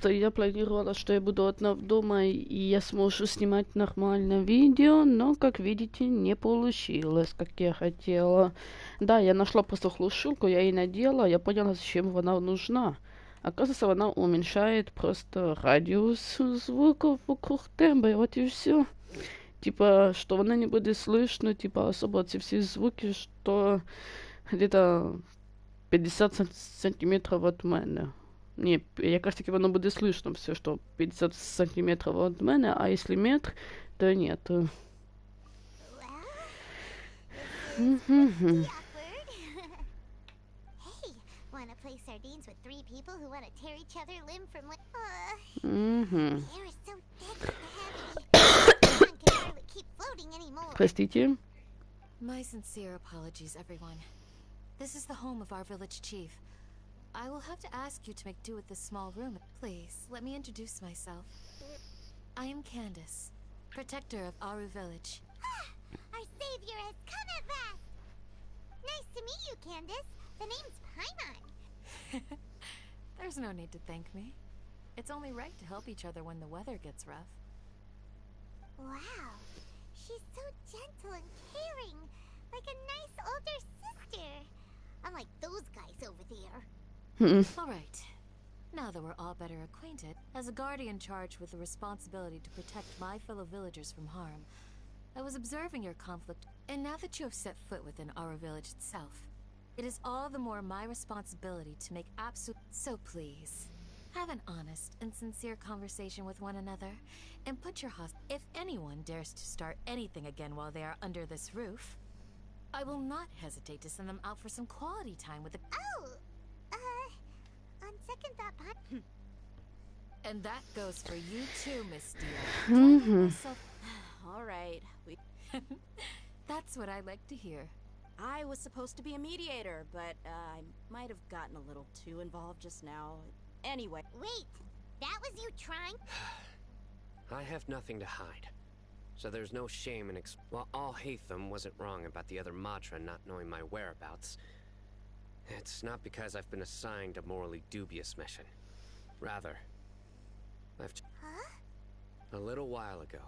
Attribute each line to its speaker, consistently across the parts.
Speaker 1: Просто я планировала, что я буду одна дома, и я смогу снимать нормальное видео, но, как видите, не получилось, как я хотела. Да, я нашла просто глушилку, я ей надела, я поняла, зачем она нужна. Оказывается, она уменьшает просто радиус звуков вокруг тембра, вот и все. Типа, что она не будет слышно, типа, особо эти все звуки, что где-то 50 сантиметров от мене. Ні, якраз таки воно буде слышно все, що 50 сантиметров от мене, а если метр, то нет.
Speaker 2: Wanna play sardines with three people who wanna tear each other limb from limb? The air is so thick and heavy. One can hardly keep floating anymore.
Speaker 1: Простите.
Speaker 3: My sincere apologies, everyone. This is the home of our village chief. I will have to ask you to make do with this small room. Please, let me introduce myself. I am Candace, protector of Aru village.
Speaker 2: Our savior has come at last! Nice to meet you, Candace. The name's Paimon.
Speaker 3: There's no need to thank me. It's only right to help each other when the weather gets rough.
Speaker 2: Wow, she's so gentle and caring, like a nice older sister. Unlike those guys over there.
Speaker 3: All right. Now that we're all better acquainted, as a guardian charged with the responsibility to protect my fellow villagers from harm, I was observing your conflict, and now that you have set foot within our village itself, it is all the more my responsibility to make absolute. So please, have an honest and sincere conversation with one another, and put your if anyone dares to start anything again while they are under this roof, I will not hesitate to send them out for some quality time with the.
Speaker 2: Oh, on second thought,
Speaker 3: And that goes for you too, Miss Dia.
Speaker 4: All right,
Speaker 3: That's what I like to hear.
Speaker 4: I was supposed to be a mediator, but I might have gotten a little too involved just now. Anyway.
Speaker 2: Wait, that was you trying?
Speaker 5: I have nothing to hide, so there's no shame in while Al-Haytham wasn't wrong about the other Matra not knowing my whereabouts, it's not because I've been assigned a morally dubious mission. Rather, a little while ago,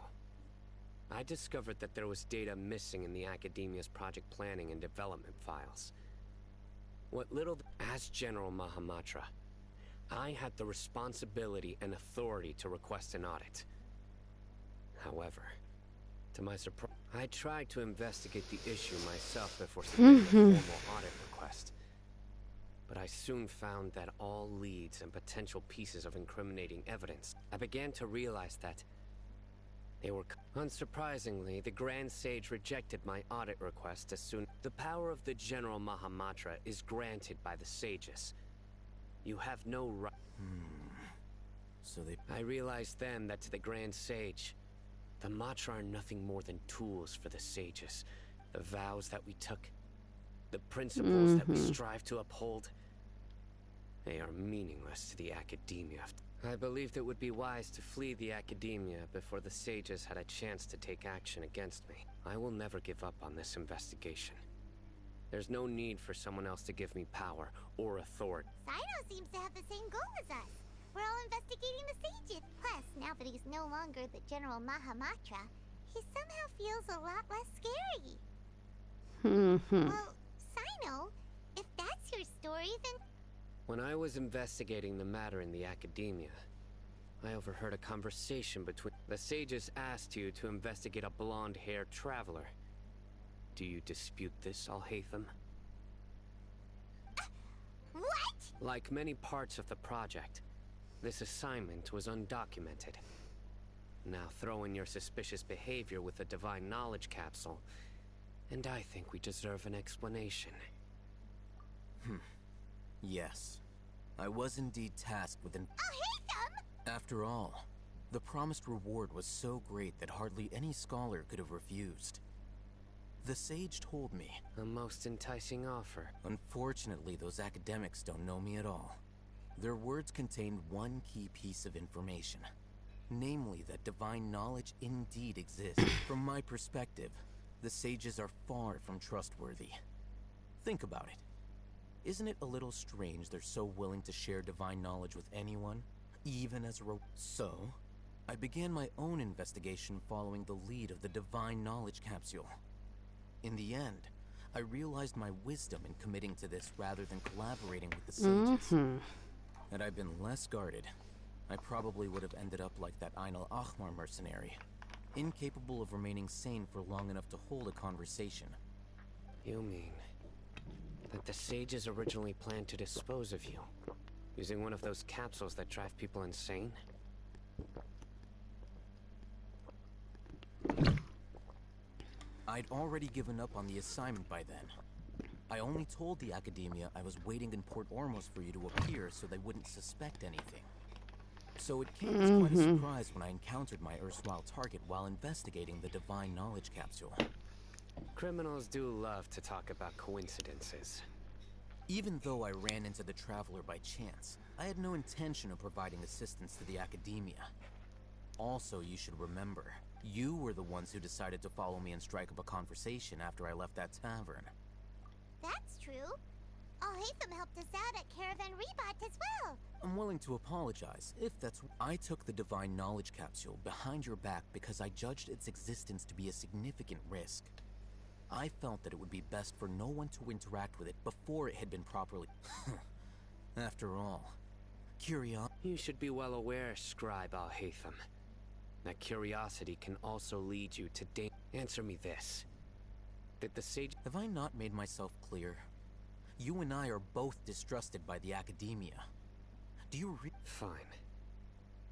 Speaker 5: I discovered that there was data missing in the Academia's project planning and development files. What little as General Mahamatra, I had the responsibility and authority to request an audit. However, to my surprise, I tried to investigate the issue myself before submitting a formal audit request. But I soon found that all leads and potential pieces of incriminating evidence. I began to realize that they were. Unsurprisingly, the Grand Sage rejected my audit request as soon. The power of the General Mahamatra is granted by the sages. You have no right.
Speaker 6: So they.
Speaker 5: I realized then that to the Grand Sage, the Matra are nothing more than tools for the sages. The vows that we took, the principles that we strive to uphold, they are meaningless to the Academia. I believed it would be wise to flee the Academia before the sages had a chance to take action against me. I will never give up on this investigation. There's no need for someone else to give me power or authority.
Speaker 2: Sino seems to have the same goal as us. We're all investigating the sages. Plus, now that he's no longer the General Mahamatra, he somehow feels a lot less scary. Well, Sino, if that's your story, then...
Speaker 5: When I was investigating the matter in the Academia, I overheard a conversation between... The sages asked you to investigate a blonde-haired traveler. Do you dispute this, Al-Haytham?
Speaker 2: What?
Speaker 5: Like many parts of the project, this assignment was undocumented. Now throw in your suspicious behavior with the Divine Knowledge Capsule, and I think we deserve an explanation.
Speaker 6: Yes. I was indeed tasked with an...
Speaker 2: Al-Haytham!
Speaker 6: After all, the promised reward was so great that hardly any scholar could have refused. The sage told me.
Speaker 5: A most enticing offer.
Speaker 6: Unfortunately, those academics don't know me at all. Their words contained one key piece of information. Namely, that divine knowledge indeed exists. From my perspective, the sages are far from trustworthy. Think about it. Isn't it a little strange they're so willing to share divine knowledge with anyone? even as a So, I began my own investigation following the lead of the divine knowledge capsule. In the end, I realized my wisdom in committing to this rather than collaborating with the sages. Had I been less guarded, I probably would have ended up like that Ainul Ahmar mercenary, incapable of remaining sane for long enough to hold a conversation.
Speaker 5: You mean that the sages originally planned to dispose of you, using one of those capsules that drive people insane?
Speaker 6: I'd already given up on the assignment by then. I only told the Academia I was waiting in Port Ormos for you to appear so they wouldn't suspect anything. So it came as quite a surprise when I encountered my erstwhile target while investigating the divine knowledge capsule.
Speaker 5: Criminals do love to talk about coincidences.
Speaker 6: Even though I ran into the Traveler by chance, I had no intention of providing assistance to the Academia. Also, you should remember, you were the ones who decided to follow me and strike up a conversation after I left that tavern.
Speaker 2: That's true. Al-Haytham helped us out at Caravan Rebat as well.
Speaker 6: I'm willing to apologize, if that's... I took the divine knowledge capsule behind your back because I judged its existence to be a significant risk. I felt that it would be best for no one to interact with it before it had been properly... After all, curiosity...
Speaker 5: You should be well aware, Scribe Al-Haytham, that curiosity can also lead you to danger. Answer me this. Did the sage...
Speaker 6: Have I not made myself clear? You and I are both distrusted by the Academia. Do you
Speaker 5: Fine.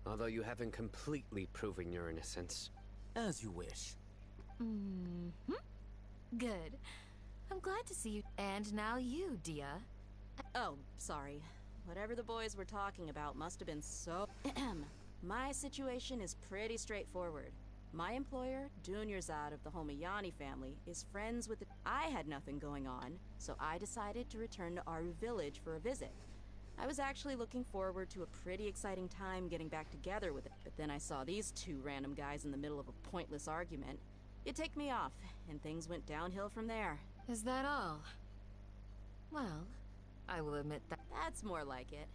Speaker 5: Although you haven't completely proven your innocence.
Speaker 6: As you wish.
Speaker 3: Good. I'm glad to see you. And now you, Dia.
Speaker 4: Oh, sorry. Whatever the boys were talking about must have been so... My situation is pretty straightforward. My employer, Dunyarzad of the Homayani family, is friends with the... I had nothing going on, so I decided to return to Aru village for a visit. I was actually looking forward to a pretty exciting time getting back together with it, but then I saw these two random guys in the middle of a pointless argument. It ticked me off, and things went downhill from there.
Speaker 3: Is that all? Well, I will admit that...
Speaker 4: That's more like it.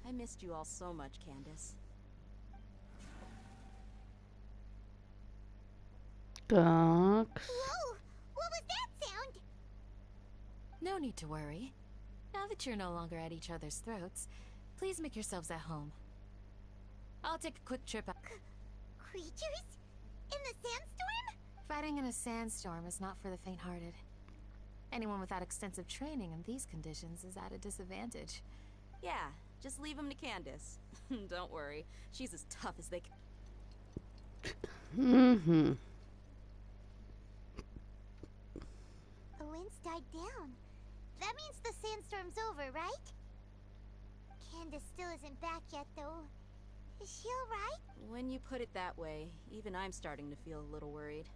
Speaker 4: I missed you all so much, Candace.
Speaker 1: Так.
Speaker 2: Whoa! What was that sound?
Speaker 3: No need to worry. Now that you're no longer at each other's throats, please make yourselves at home. I'll take a quick trip out.
Speaker 2: Creatures? In the sandstorm?
Speaker 3: Fighting in a sandstorm is not for the faint-hearted. Anyone without extensive training in these conditions is at a disadvantage.
Speaker 4: Yeah, just leave him to Candace. Don't worry, she's as tough as they can.
Speaker 2: The winds died down. That means the sandstorm's over, right? Candace still isn't back yet, though. Is she alright?
Speaker 4: When you put it that way, even I'm starting to feel a little worried.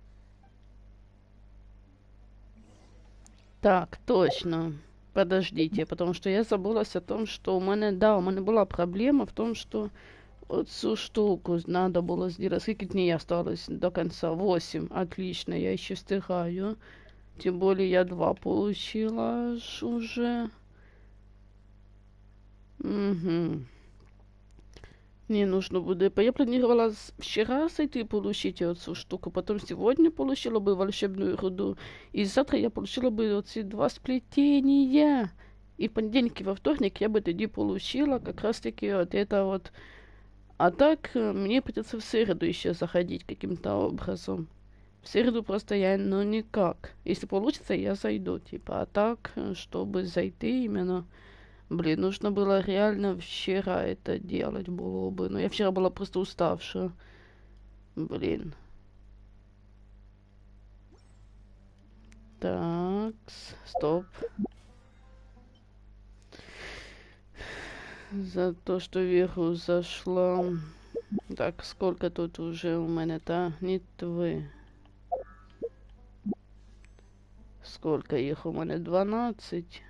Speaker 1: Так, точно. Подождите, потому что я забылась о том, что у мене була проблема в том, что цю штуку надо было сделать. Сколько дней осталось до конца? 8. Отлично, я еще стигаю. Тем более я 2 получила уже. Мне нужно будет... Я планировала вчера зайти получить эту штуку, потом сегодня получила бы волшебную руду, и завтра я получила бы эти 2 сплетения. И в понедельник и во вторник я бы тогда получила как раз таки вот это вот. А так мне придется в среду еще заходить каким-то образом. В среду просто я, никак. Если получится, я зайду, типа. А так, чтобы зайти именно... Блин, нужно было реально вчера это делать было бы. Но я вчера была просто уставшая. Блин. Так, стоп. За то, что вверху зашла. Так, сколько тут уже у меня-то? Нитвы. Сколько их у меня? 12.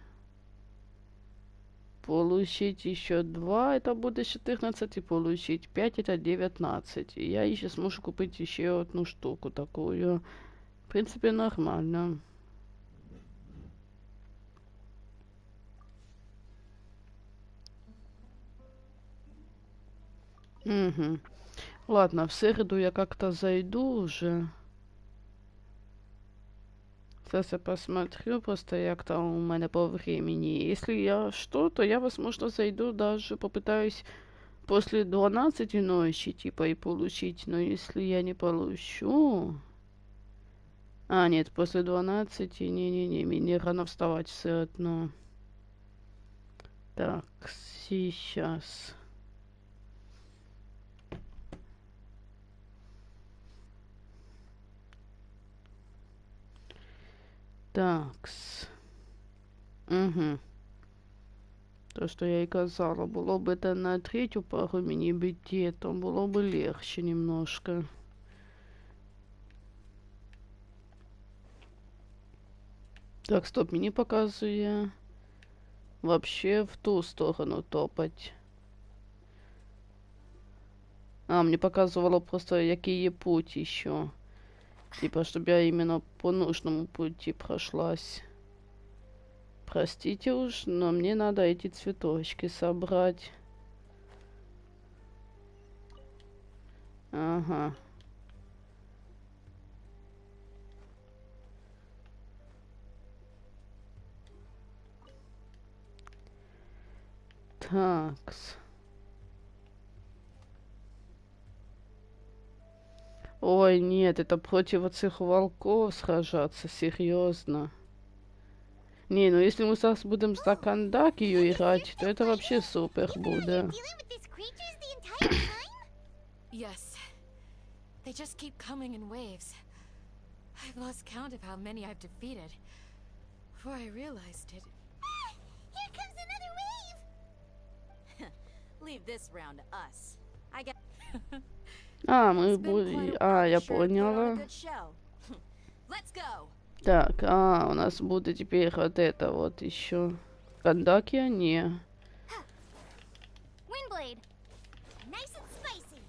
Speaker 1: Получить еще 2, это будет 14, и получить 5, это 19. И я еще смогу купить еще одну штуку такую. В принципе, нормально. Угу. Ладно, в среду я как-то зайду уже. Сейчас я посмотрю просто, як там у мене по времени. Если я что, то я, возможно, зайду даже, попытаюсь после 12 ночи, типа, и получить. Но если я не получу... А, нет, после 12, не-не-не, мне рано вставать все одно. Так, сейчас. Такс. Угу. То, що я і казала, було б це на третю пару мені бити, то було б легче немножко. Так, стоп, мені показує вообще в ту сторону топать. А, мне показывало просто, який є путь еще. Типа, чтобы я именно по нужному пути прошлась. Простите уж, но мне надо эти цветочки собрать. Ага. Такс. Ой, нет, это против этих волков сражаться, серьезно. Не, ну если мы сейчас будем за Кандакию играть, то это вообще супер будет.
Speaker 3: Yes. They just keep coming in waves. I've lost count of how many I've defeated. Before I realized it.
Speaker 2: Here comes another wave!
Speaker 4: Leave this round to us. I got.
Speaker 1: А, мы
Speaker 4: It's been quite
Speaker 1: будем...
Speaker 4: a
Speaker 1: А,
Speaker 4: while
Speaker 1: я
Speaker 4: to sure put on a
Speaker 1: поняла.
Speaker 4: good show. Let's go.
Speaker 1: Так, а, у нас будет теперь вот это вот еще. Кандакия? Не.
Speaker 2: Windblade! Nice and spicy!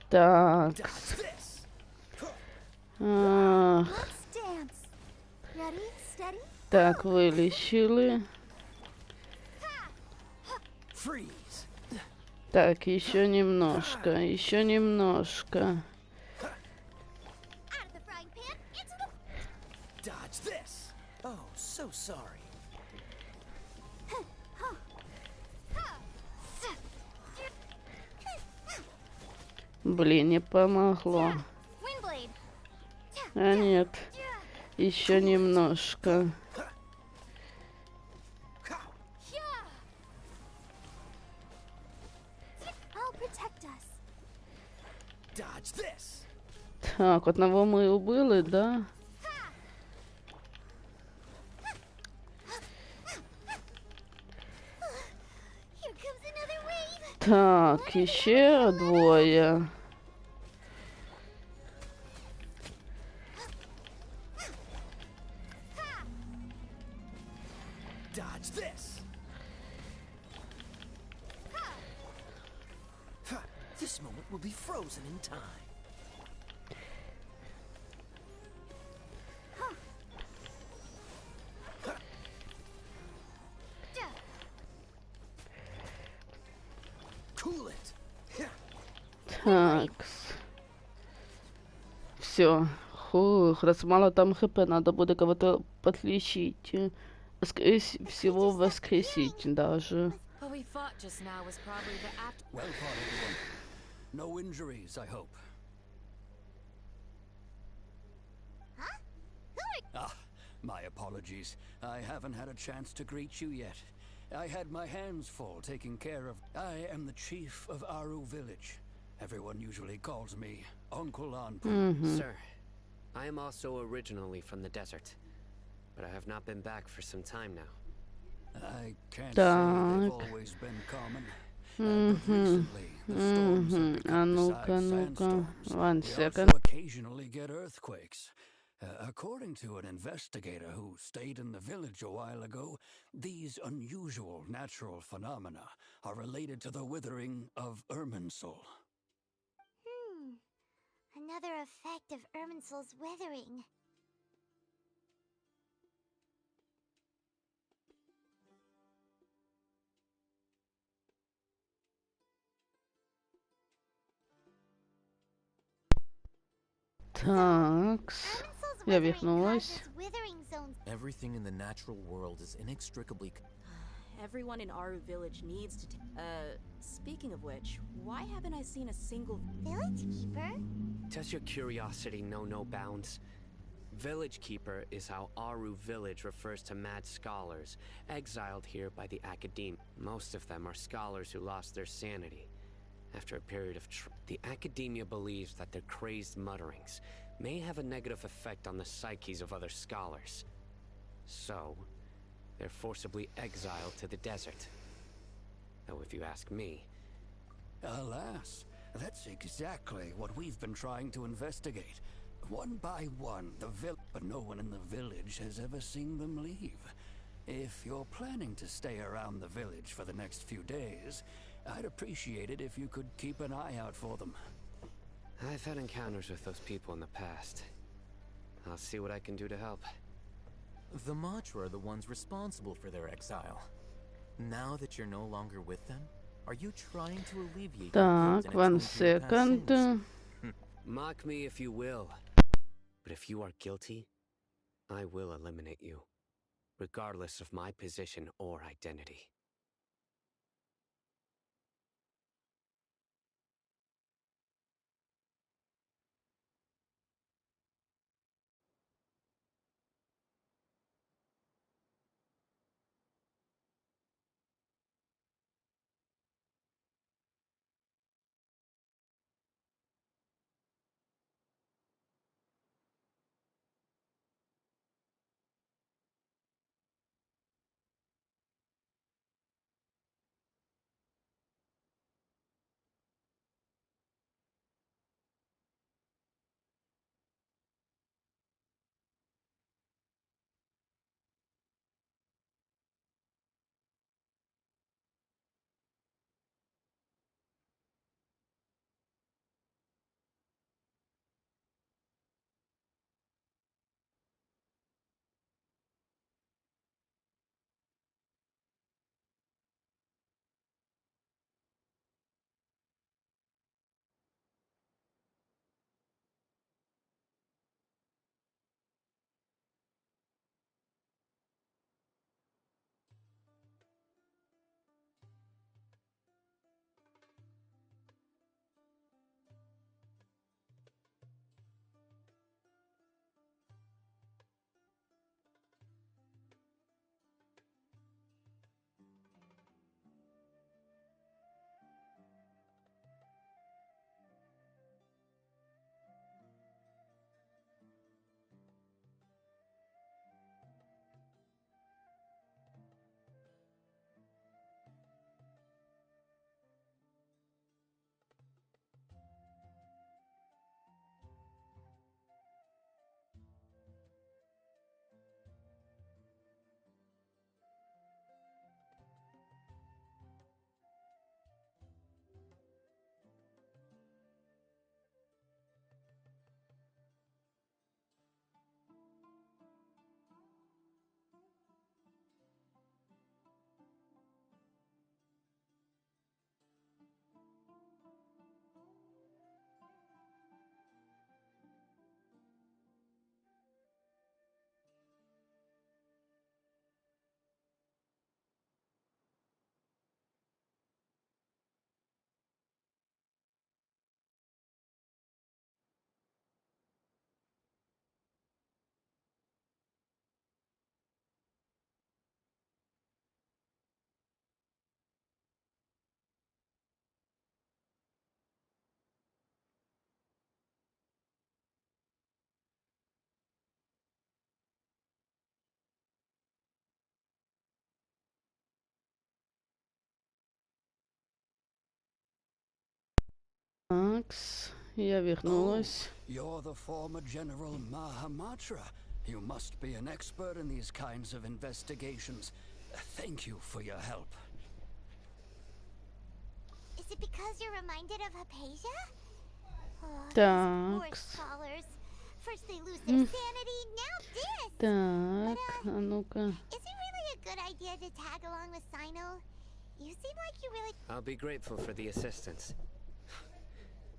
Speaker 1: Так. Ах,
Speaker 2: Let's dance! Ready, steady?
Speaker 1: так, вылечили.
Speaker 6: Freeze.
Speaker 1: Так, еще немножко, еще немножко.
Speaker 2: Out of the frying pan, into the...
Speaker 6: Dodge this. Oh, so sorry.
Speaker 1: Блин, не помогло.
Speaker 2: Windblade!
Speaker 1: А нет, еще немножко.
Speaker 2: I'll protect us.
Speaker 6: Dodge this.
Speaker 1: Так, одного мы убили, да?
Speaker 2: Here comes another wave!
Speaker 1: Так, еще двое.
Speaker 6: Dodge this. This moment will be frozen in time. Cool it.
Speaker 1: Так. Все. Хух, раз мало там хп, надо будет кого-то подлечить. Скорее всего, воскресить даже.
Speaker 3: What we fought just now was probably the act.
Speaker 6: Well fought, everyone. No injuries, I hope.
Speaker 2: Huh?
Speaker 6: Ah, my apologies. I haven't had a chance to greet you yet. I had my hands full taking care of... I am the chief of Aru village. Everyone usually calls me Uncle Anpu.
Speaker 5: Sir, I am also originally from the desert, but I have not been back for some time now.
Speaker 6: I can't
Speaker 1: Так.
Speaker 6: say they've always been common. But recently, the storms have
Speaker 1: А
Speaker 6: become
Speaker 1: ну-ка,
Speaker 6: besides
Speaker 1: ну-ка.
Speaker 6: sandstorms.
Speaker 1: One
Speaker 6: We
Speaker 1: second.
Speaker 6: also occasionally get earthquakes. According to an investigator who stayed in the village a while ago, these unusual natural phenomena are related to the withering of Irminsul.
Speaker 2: Another effect of Irminsul's weathering.
Speaker 1: Такс.
Speaker 2: Irminsul's
Speaker 1: Я
Speaker 2: withering
Speaker 1: вернулась.
Speaker 2: causes withering zones.
Speaker 6: Everything in the natural world is inextricably.
Speaker 4: Everyone in Aru village needs to speaking of which, why haven't I seen a single
Speaker 2: Village keeper?
Speaker 5: Does your curiosity know no bounds? Village Keeper is how Aru village refers to mad scholars, exiled here by the Academe. Most of them are scholars who lost their sanity. After a period of the Academia believes that their crazed mutterings may have a negative effect on the psyches of other scholars. So, they're forcibly exiled to the desert. Though if you ask me...
Speaker 7: Alas, that's exactly what we've been trying to investigate. One by one, but no one in the village has ever seen them leave. If you're planning to stay around the village for the next few days, I'd appreciate it if you could keep an eye out for them.
Speaker 5: I've had encounters with those people in the past. I'll see what I can do to help.
Speaker 6: The Matra are the ones responsible for their exile. Now that you're no longer with them, are you trying to alleviate your guilt
Speaker 1: Так,
Speaker 6: and
Speaker 1: one
Speaker 6: atone for your past
Speaker 1: second.
Speaker 6: sins?
Speaker 5: Mock me if you will. But if you are guilty, I will eliminate you, regardless of my position or identity.
Speaker 1: Такс. Я вернулась.
Speaker 7: You're the former General Mahamatra. You must be an expert in these kinds of investigations. Thank you for your help.
Speaker 2: Is it because you're reminded of Hypatia? Oh, these poor
Speaker 1: Такс.
Speaker 2: scholars. First they lose their sanity, now this!
Speaker 1: Так, а ну-ка.
Speaker 2: Is it really a good idea to tag along with Sino? You seem like you really...
Speaker 5: I'll be grateful for the assistance.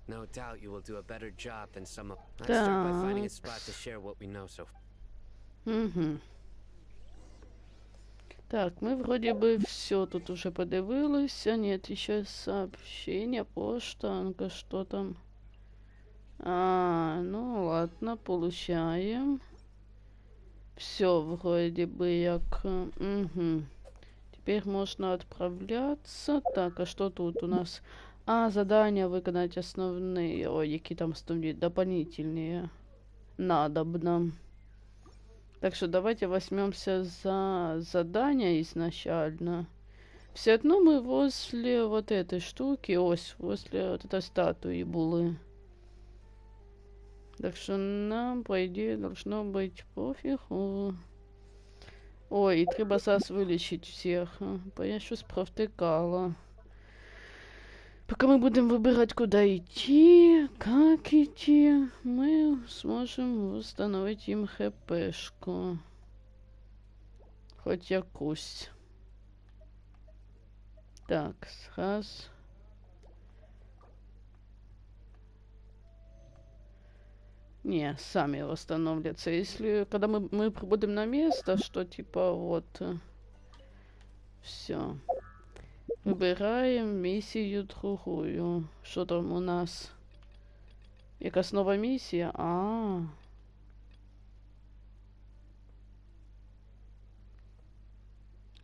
Speaker 5: No doubt you will do a better job than some of. Let's start by finding a spot to share what we know so far.
Speaker 1: Угу. Так, мы вроде бы все тут уже подивились. Нет, еще сообщение, почта, ну-ка, что там? Ну ладно, получаем. Все вроде бы як. Угу. Теперь можно отправляться. Так, а что тут у нас? Задания выполнять основные. Ой, які там основные, дополнительные. Надобно. Так что давайте возьмемся за задание изначально. Все одно мы возле вот этой штуки, ось, возле вот этой статуи були. Так что нам, по идее, должно быть пофігу. Ой, і треба зараз вилічити всіх. Бо я щось провтикала. Пока мы будем выбирать, куда идти, как идти, мы сможем восстановить им хпшку. Хоть якусь. Так, раз. Не, сами восстановятся. Если, когда мы прибудем на место, что типа вот... Все. Выбираем миссию другую. Что там у нас? Якась нова миссия?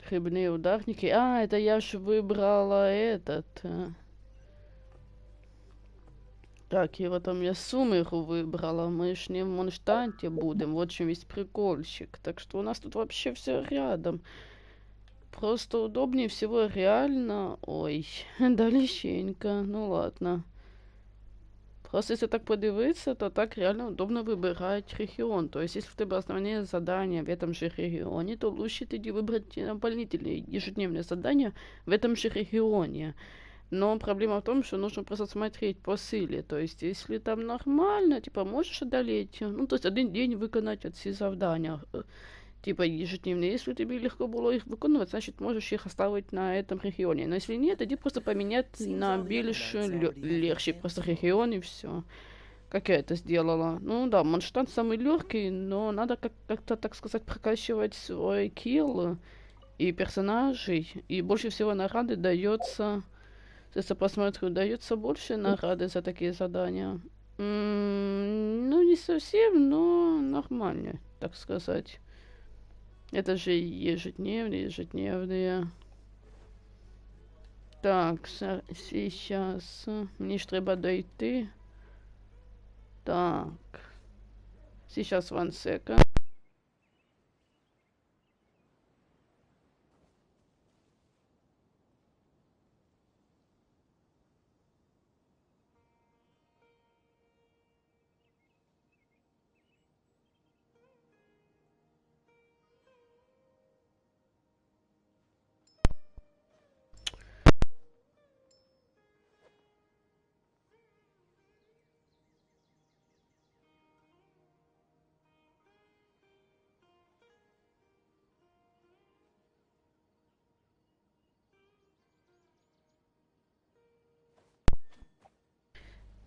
Speaker 1: Хлебные ударники. Это я же выбрала этот. Так, и вот там я сумеру выбрала. Мы ж не в Монштанте будем. Вот чем весь прикольчик. Так что у нас тут вообще все рядом. Просто удобнее всего реально... Ой, далеченько. Ну ладно. Просто если так подивиться, то так реально удобно выбирать регион. То есть, если у тебя основные задания в этом же регионе, то лучше тоді выбрать дополнительные ежедневные задания в этом же регионе. Но проблема в том, что нужно просто смотреть по силе. То есть, если там нормально, типа, можешь одолеть, ну, то есть, один день виконать от всі завдання. Типа ежедневные. Если тебе легко было их выконывать, значит можешь их оставить на этом регионе. Но если нет, иди просто поменять на больше легче просто регион и все. Как я это сделала. Ну да, Монштант самый легкий, но надо как-то, так сказать, прокачивать свой килл и персонажей. И больше всего награды дается, если посмотрю, дается больше награды за такие задания. Ну не совсем, но нормально, так сказать. Это же ежедневные. Так, сейчас. Мені ж треба дойти. Так. Сейчас, one second.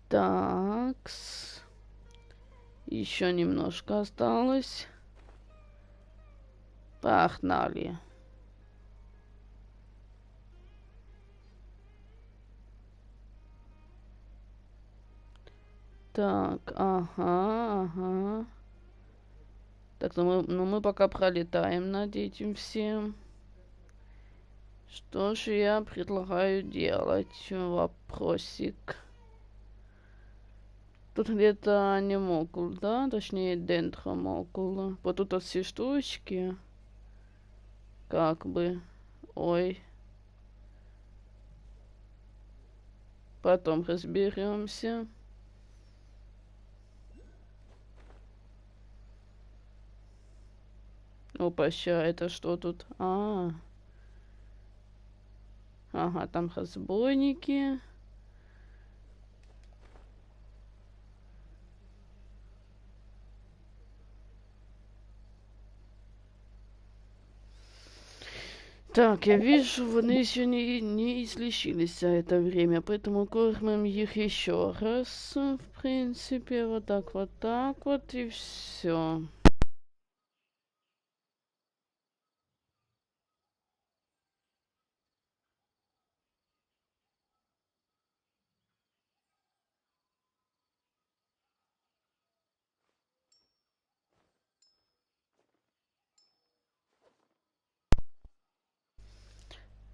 Speaker 1: Такс. Еще немножко осталось. Погнали. Так, ага. Так, ну мы пока пролетаем над этим всем. Что же я предлагаю делать? Вопросик. Тут где-то анимокул, да? Точнее, дендромокул. Вот тут вот все штучки. Как бы. Ой. Потом разберемся. Опа, ща, это что тут? Ага, там разбойники. Так, я вижу, вони еще не излечились за это время, поэтому кормим их еще раз, в принципе, вот так вот, и все.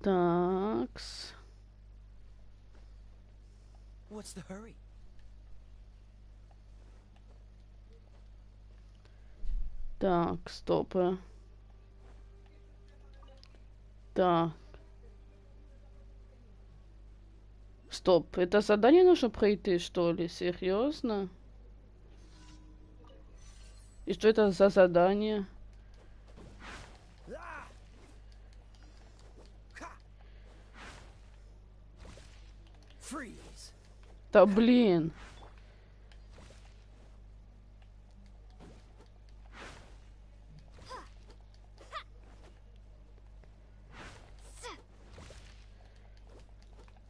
Speaker 1: Такс.
Speaker 6: What's the hurry?
Speaker 1: Так, стоп. Так. Стоп, это задание нужно пройти, что ли? Серьезно? И что это за задание?
Speaker 6: Freeze.
Speaker 1: Да блин.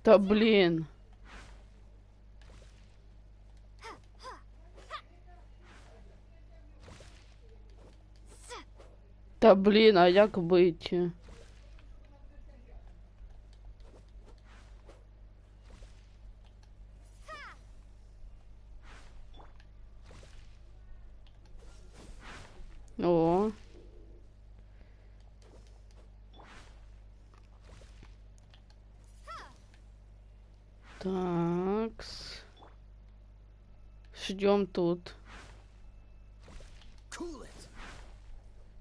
Speaker 1: Да блин. Да блин, а як быть? О. Такс. Ждем тут.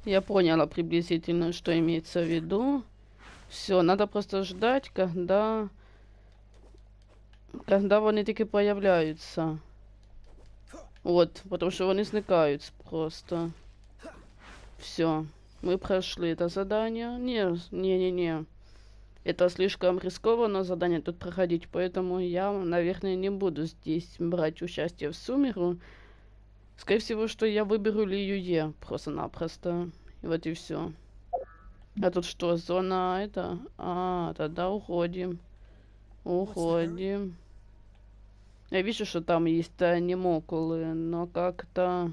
Speaker 1: Я поняла приблизительно, что имеется в виду. Все, надо просто ждать, когда вони таки появляются. Вот, потому что они зникаются просто. Все, мы прошли это задание. Не. Это слишком рискованно задание тут проходить, поэтому я, наверное, не буду здесь брать участие в сумеру. Скорее всего, что я выберу Лиюе просто-напросто. И вот и все. А тут что, зона это? А, тогда уходим. Уходим. Я вижу, что там есть анимокулы, но как-то...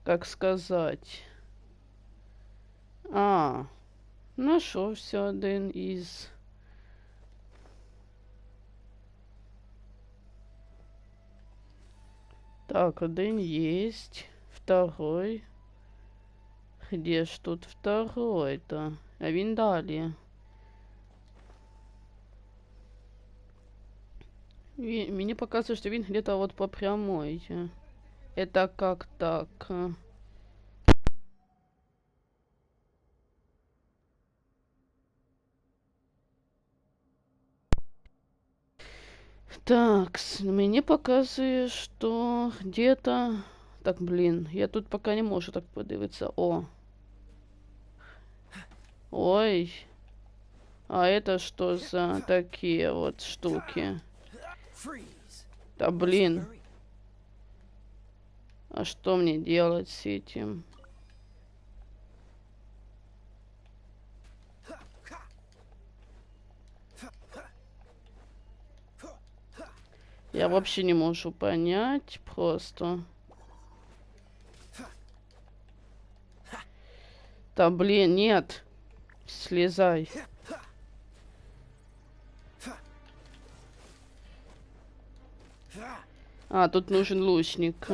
Speaker 1: Как сказать? А, нашелся один из... Так, один есть. Второй. Где ж тут второй-то? А він далі. Мне показывает, что він где-то вот по прямой. Это как так? Так, мне показывает, что где-то... Так, блин, я тут пока не можу так подивитися. О. Ой. А это что за такие вот штуки? Да блин. А что мне делать с этим? Я вообще не могу понять просто. Да блин, нет. Слезай. А, тут нужен лучник.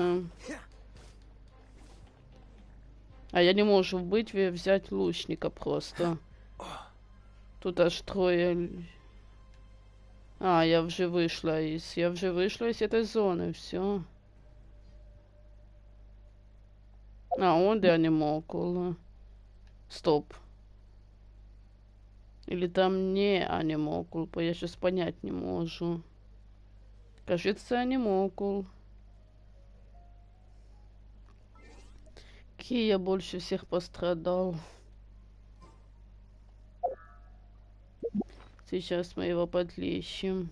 Speaker 1: А я не могу в битве взять лучника просто. Тут аж трое. А, я уже вышла из этой зоны, все. А, он да не мог. Стоп. Или там не анимокул, я сейчас понять не могу. Кажется, анимокул. Кия больше всех пострадал. Сейчас мы его подлечим.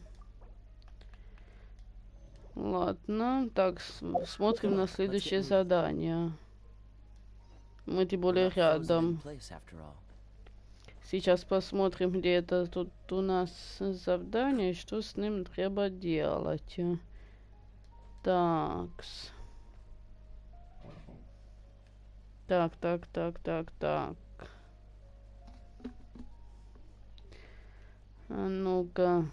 Speaker 1: Ладно, так, смотрим на следующее задание. Мы тем более рядом. Сейчас посмотрим, где это тут у нас завдание, что с ним треба делать. Такс. Так. А ну-ка.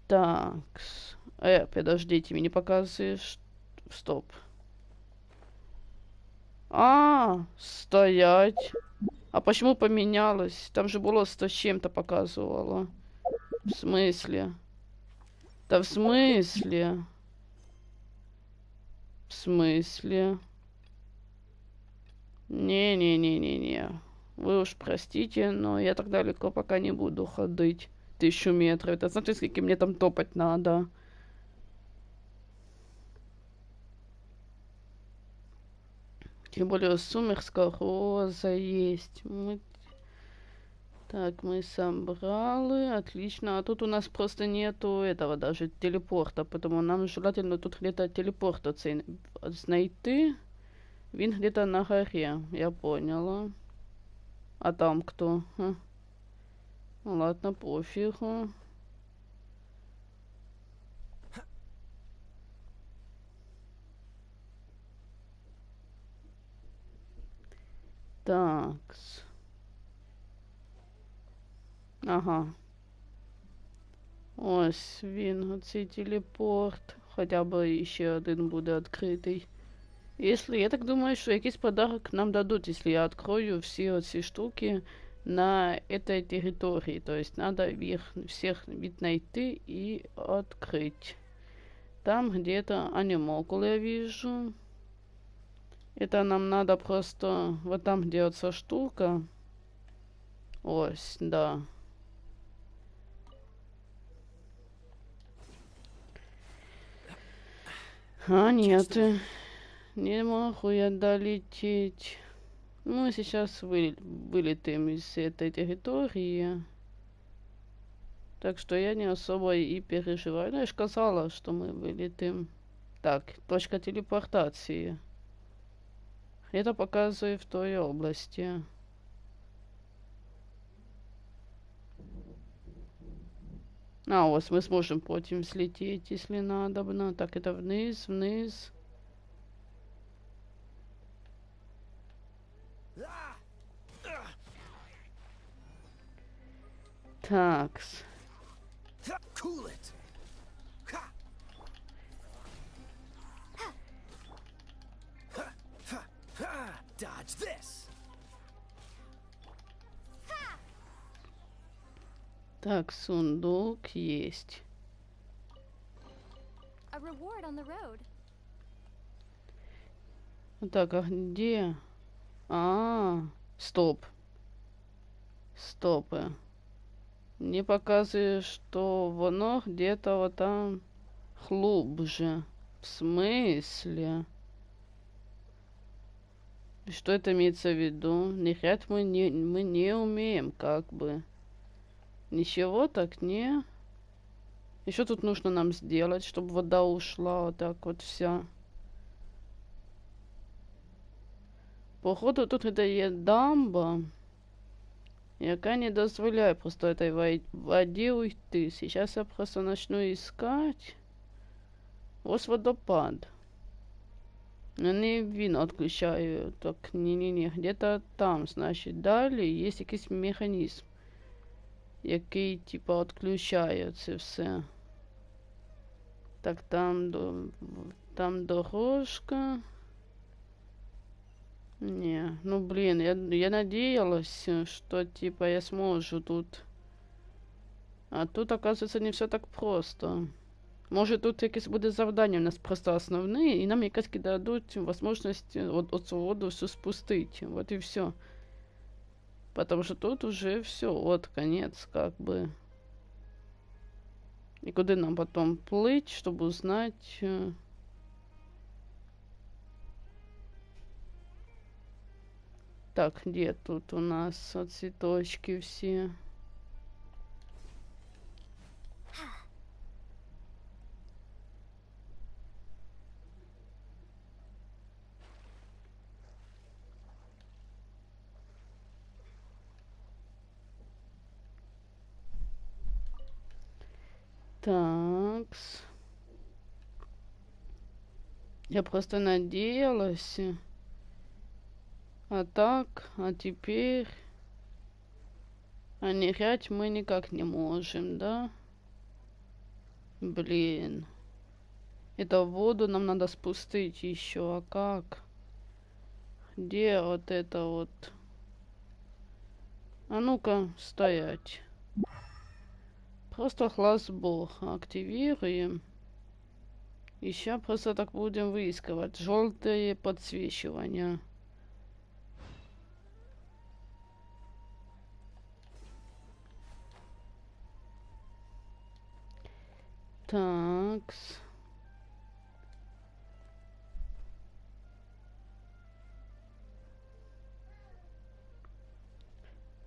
Speaker 1: Такс. Подождите, мне не показываешь. Стоп. Стоять. А почему поменялось? Там же было 100 с чем-то показывало. В смысле? Да в смысле? В смысле? Не. Вы уж простите, но я так далеко пока не буду ходить. 1000 метров. Это знаете, сколько мне там топать надо? Тем более сумерская роза есть. Так, мы собрали. Отлично. А тут у нас просто нету этого даже телепорта. Потому нам желательно тут где-то телепорта знайти. Він где-то на горе. Я поняла. А там кто? Ну ладно, пофигу. Такс. Ага. Ось він, оцей телепорт. Хоча б ще один буде відкритий. Если, я так думаю, что якийсь подарок нам дадут, если я открою все эти штуки на этой территории. То есть надо их всех вид найти и открыть. Там где-то анимокул я вижу. Это нам надо просто... Вот там делается штука. Ось, да. Нет. Не могу я долететь. Мы сейчас вылетим из этой территории. Так что я не особо и переживаю. Ну, я же сказала, что мы вылетим. Так, точка телепортации. Это показывает в той области. Вот мы сможем потом слететь, если надо. Так, это вниз. Такс. Так, сундук есть. Так, а где? Стоп. Стопы. Мне показывает, что воно где-то вот там глубже. В смысле? Что это имеется в виду? Нырять мы не умеем, как бы. Ничего так не. Еще тут нужно нам сделать, чтобы вода ушла вот так вот вся. Походу тут это есть дамба, яка не дозволяє просто этой воде уйти. Сейчас я просто начну искать. Вот водопад. Они він отключаю. Так, не. Где-то там, значит, далі есть якийсь механізм, який, типа, отключає це все. Так, там дорожка. Не, ну блин, я надеялась, что типа я смогу тут. А тут, оказывается, не все так просто. Може тут якесь буде завдання, у нас просто основне, і нам якось дадуть можливість от цю воду всю спустити. Вот и все. Потому что тут уже все, вот конец, как бы. И куда нам потом плыть, чтобы узнать... Так, где тут у нас цветочки все? Такс. Я просто надеялась. А так, а теперь... А нырять мы никак не можем, да? Блин. Это воду нам надо спустить еще, а как? Где вот это вот? А ну-ка, стоять. Просто глаз бога активируем. И сейчас просто так будем выискивать. Желтое подсвечивание. Такс.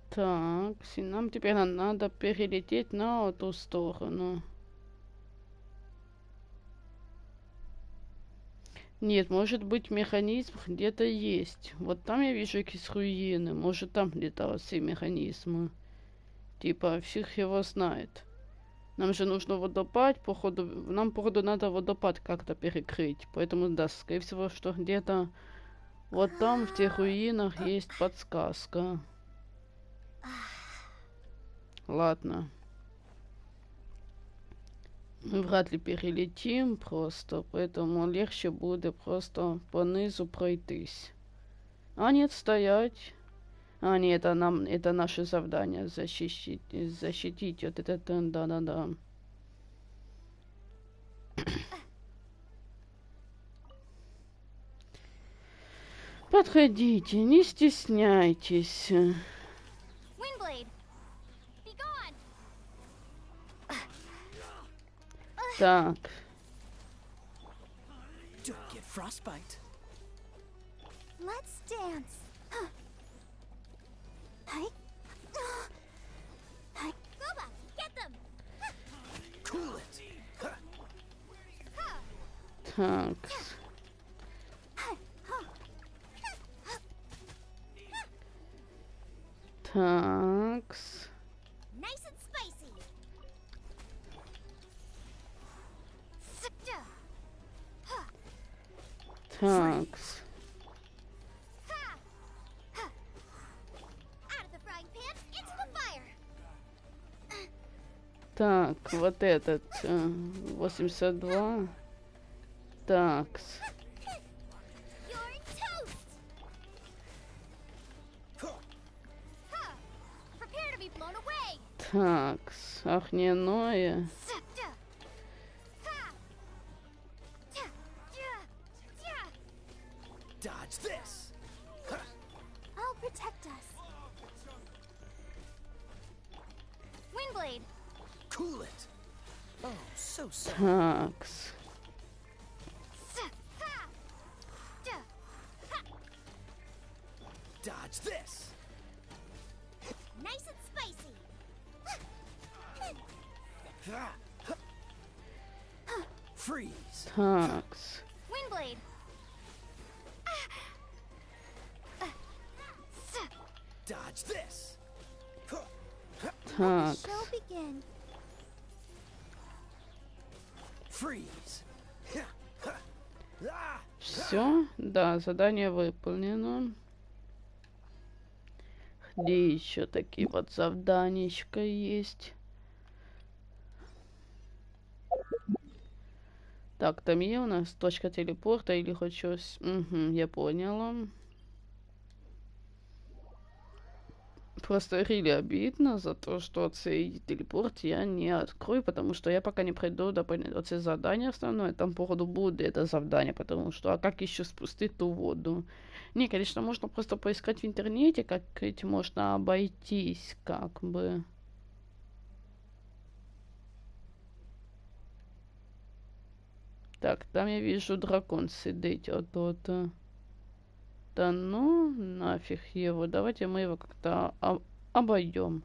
Speaker 1: Так, и нам теперь надо перелететь на эту сторону. Нет, может быть механизм где-то есть. Вот там я вижу какие-то руины. Может там где-то все механизмы. Типа, всех его знает. Нам же нужно водопад, походу. Нам, походу, надо водопад как-то перекрыть. Поэтому, да, скорее всего, что где-то вот там, в тех руинах, есть подсказка. Ладно. Мы вряд ли перелетим просто, поэтому легче будет просто по низу пройтись. А нет, стоять. А нет, это наше завдание защитить вот этот, да-да-да. Подходите, не стесняйтесь.
Speaker 2: Windblade! Be gone!
Speaker 1: Так.
Speaker 6: Don't get frostbite.
Speaker 2: Let's dance. Hi. Hi. Boba, get them!
Speaker 6: Cool it.
Speaker 1: Так. Такс.
Speaker 2: Nice and spicy.
Speaker 1: Такс.
Speaker 2: Out of the frying pan, into the fire.
Speaker 1: Так, вот этот 82. Такс.
Speaker 2: You're toast. Prepare to be blown away.
Speaker 1: Такс. Огненное.
Speaker 6: Dodge this.
Speaker 2: I'll protect us. Windblade.
Speaker 6: Cool it. Oh, so sorry.
Speaker 1: Такс.
Speaker 6: Dodge this.
Speaker 2: Nice and spicy.
Speaker 6: Freeze.
Speaker 1: Такс.
Speaker 2: Windblade.
Speaker 6: Dodge this.
Speaker 1: Такс.
Speaker 2: Show begin.
Speaker 6: Freeze.
Speaker 1: Все, да, задание выполнено. Где еще такие вот завданечка есть? Так, там є у нас точка телепорта или хоть щось. Угу, я поняла. Просто really обидно за то, что цей телепорт я не открою, потому что я пока не пройду до оце задание основное. Там, походу, будет это задание, потому что, а как еще спустить ту воду? Не, конечно, можно просто поискать в интернете, как этим можно обойтись, как бы. Так, там я вижу дракон сидить вот тут. Да ну, нафиг его. Давайте мы его как-то обойдем.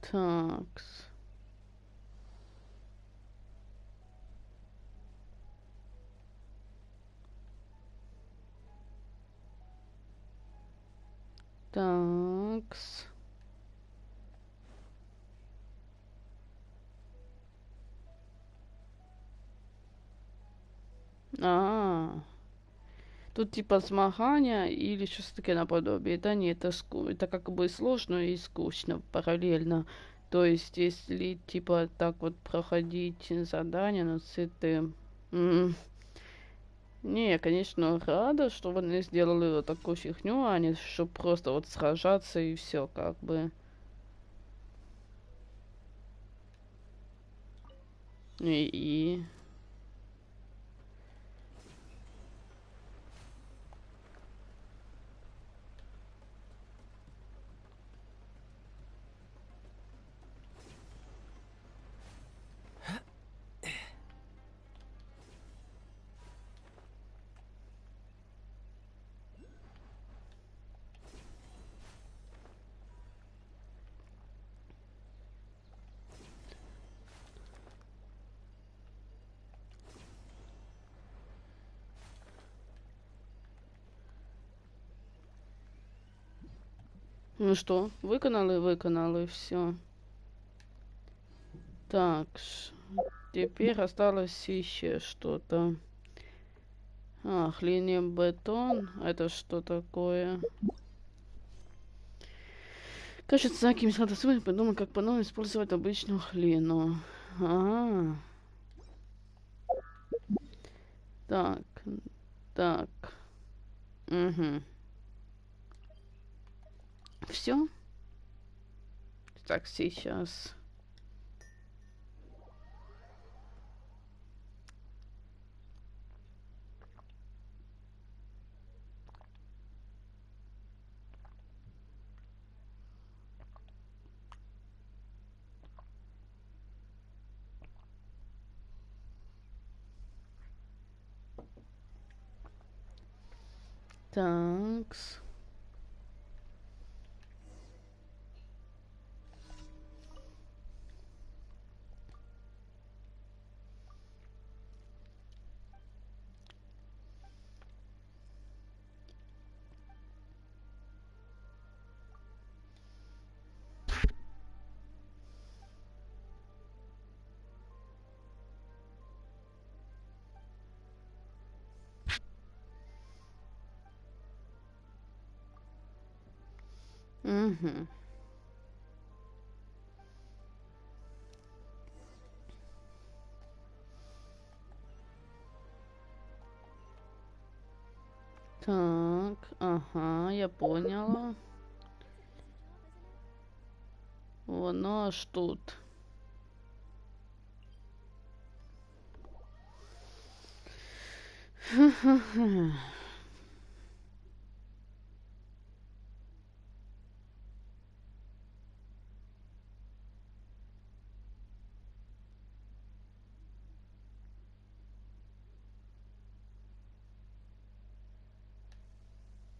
Speaker 1: Такс. Такс. Тут типа змагання или щось таке наподобие. Да нет, это как бы сложно и скучно параллельно. То есть, если типа так вот проходить задания, ну это... Не, я, конечно, рада, что они сделали вот такую фигню, а не чтобы просто вот сражаться и все как бы. И... Ну что, выконали, все. Так, теперь осталось еще что-то. Линия бетон. Это что такое? Кажется, за кем надо сегодня подумать, как по-новому использовать обычную глину. Ага. Так. Так. Угу. Все. Так, сейчас. Такс. Угу. Так, ага, я поняла. Воно аж тут.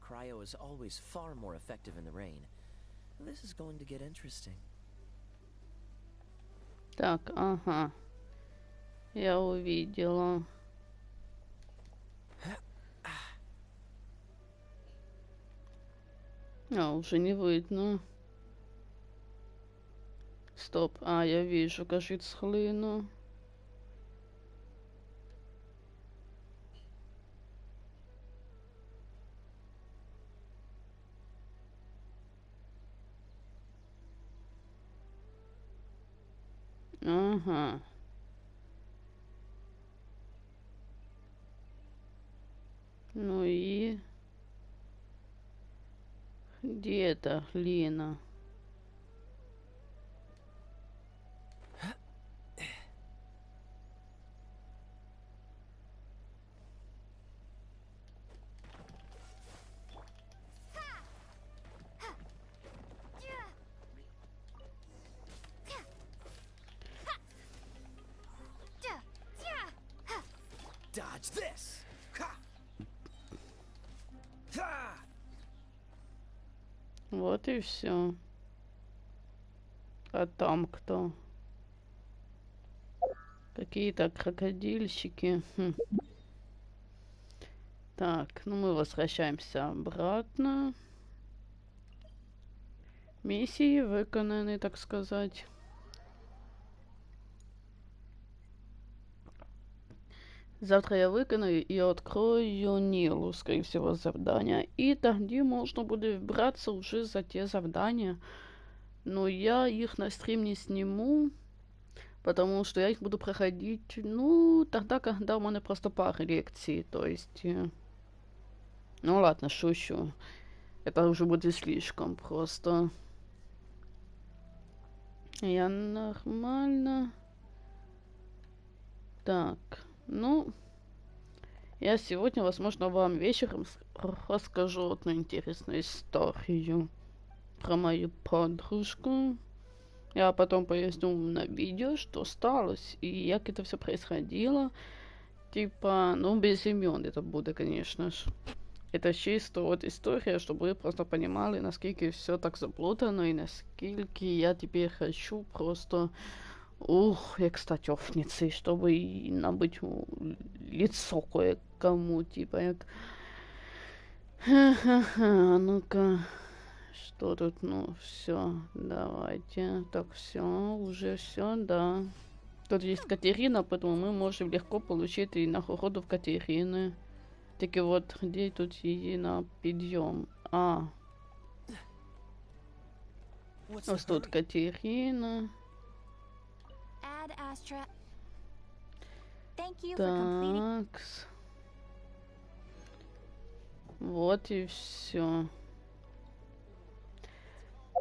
Speaker 8: Cryo is always far more effective in the rain. This is going to get interesting.
Speaker 1: Так, ага. Я увидела. Уже не видно. Стоп. Я вижу, кажется, глину. Ага. Ну и... Где эта глина?
Speaker 6: Dodge this. Ha! Ha!
Speaker 1: Вот и все. А там кто? Какие-то крокодильщики. Так, ну мы возвращаемся обратно. Миссии выполнены, так сказать. Завтра я выконаю и открою Нилу, скорее всего, задания. И тогда можно будет браться уже за те задания. Но я их на стрим не сниму, потому что я их буду проходить, ну, тогда, когда у меня просто пара лекций. То есть, ну ладно, шучу. Это уже будет слишком просто. Я нормально. Так, ну, я сегодня, возможно, вам вечером расскажу одну интересную историю про мою подружку. Я потом поясню на видео, что сталось и как это все происходило. Типа, ну, без имен это будет, конечно же. Это чисто вот история, чтобы вы просто понимали, насколько все так заплутано и насколько я теперь хочу просто як статёвницы, чтобы и набыть лицо кое-кому, типа, як... Ха-ха-ха, ну-ка, что тут, ну, все, давайте, так, все, уже все, да. Тут есть Катерина, поэтому мы можем легко получить и нагороду в Катерины. Таки вот, где тут її на підйом? Ось тут Катерина. Такс. Вот и все.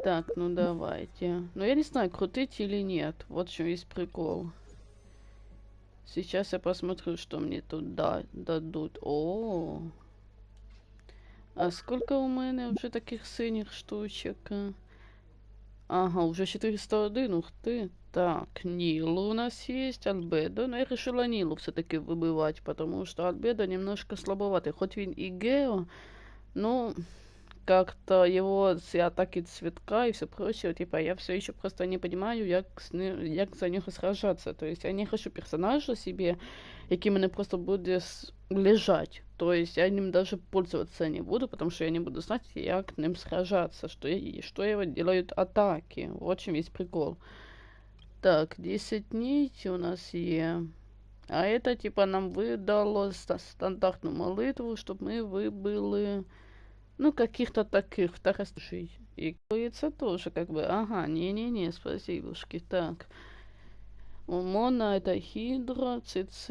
Speaker 1: Так, ну давайте. Ну я не знаю, крутить или нет. Вот в чем есть прикол. Сейчас я посмотрю, что мне тут дадут. О, а сколько у меня уже таких синих штучек? Ага, уже 401, ух ты. Так, Нилу у нас есть, Альбедо. Но я решила Нилу все-таки выбивать, потому что Альбедо немножко слабоватый. Хоть он и Гео, но как-то его атаки цветка и все прочее, типа, я все еще просто не понимаю, як за него сражаться. То есть я не хочу персонажа себе, який мене просто будет лежать. То есть я ним даже пользоваться не буду, потому что я не буду знать, як ним сражаться, что его делают атаки. Вот в чем есть прикол. Так, 10 дней у нас есть. А это типа нам выдало стандартную молитву, чтобы мы выбыли, ну, каких-то таких второстишей. И говорится тоже как бы, ага, не-не-не, спасибошки. Так, у Мона это Хидра, ЦЦ,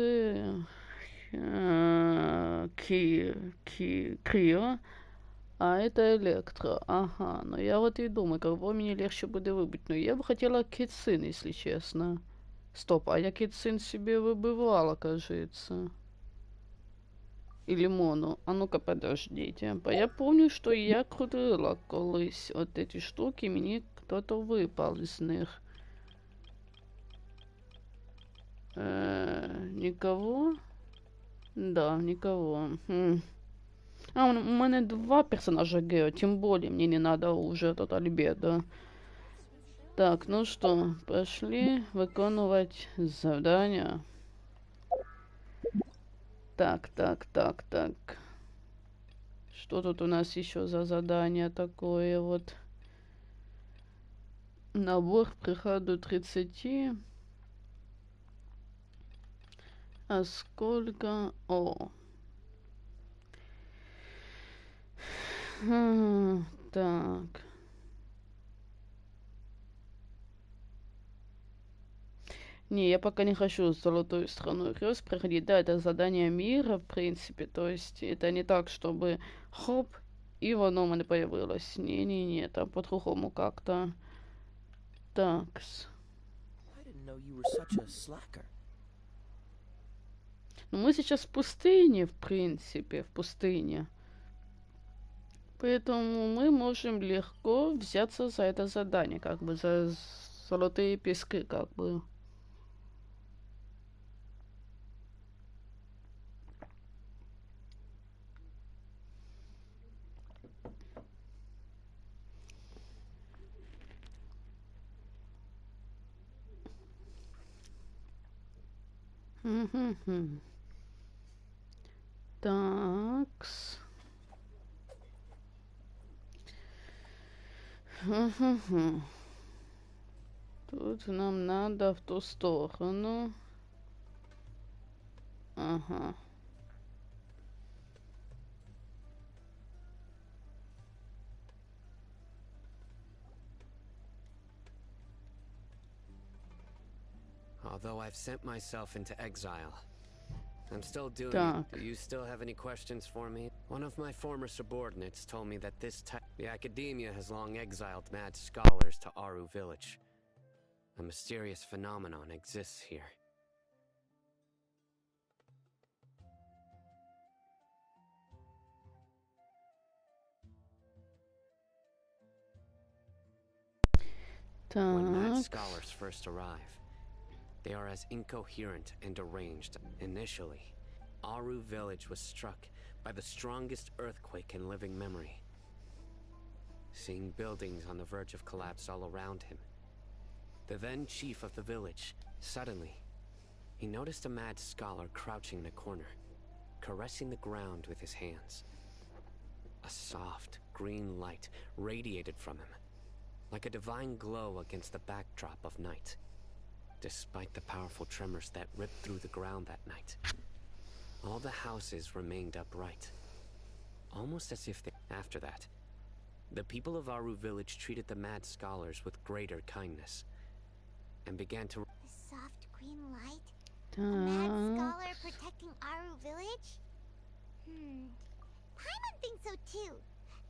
Speaker 1: Крио, а это Электро. Ага, но я вот и думаю, кого мне легче будет выбить. Но я бы хотела Китсин, если честно. Стоп, а я Китсин себе выбивала, кажется. Или Мону. А ну-ка, подождите. Я помню, что я крутила колись вот эти штуки, мне кто-то выпал из них. Никого? Да, никого. А, у меня два персонажа Гео, тем более мне не надо уже тут Альбедо. Так, ну что, пошли выконывать задания. Так. Что тут у нас еще за задание такое вот? Набор к приходу 30. А сколько? О. Так. Не, я пока не хочу золотую страну грез проходить. Да, это задание мира, в принципе. То есть это не так, чтобы хоп, и воно у меня появилось. Не-не-не, там по-другому как-то. Такс. Ну, мы сейчас в пустыне, в принципе, в пустыне. Поэтому мы можем легко взяться за это задание, как бы, за золотые пески, как бы. Такс. Тут нам надо в ту сторону. Ага.
Speaker 5: Although I've sent myself into exile, I'm still doing
Speaker 1: Так.
Speaker 5: it. Do you still have any questions for me? One of my former subordinates told me that the academia has long exiled mad scholars to Aru village. A mysterious phenomenon exists here. When mad
Speaker 1: Так.
Speaker 5: scholars first arrive, they are as incoherent and deranged. Initially, Aru village was struck by the strongest earthquake in living memory. Seeing buildings on the verge of collapse all around him, the then chief of the village, suddenly, he noticed a mad scholar crouching in a corner, caressing the ground with his hands. A soft, green light radiated from him, like a divine glow against the backdrop of night. Despite the powerful tremors that ripped through the ground that night, all the houses remained upright, almost as if after that, the people of Aru village treated the mad scholars with greater kindness, and began to...
Speaker 2: The soft green light? A mad
Speaker 1: Так.
Speaker 2: scholar protecting Aru village? Paimon thinks so too.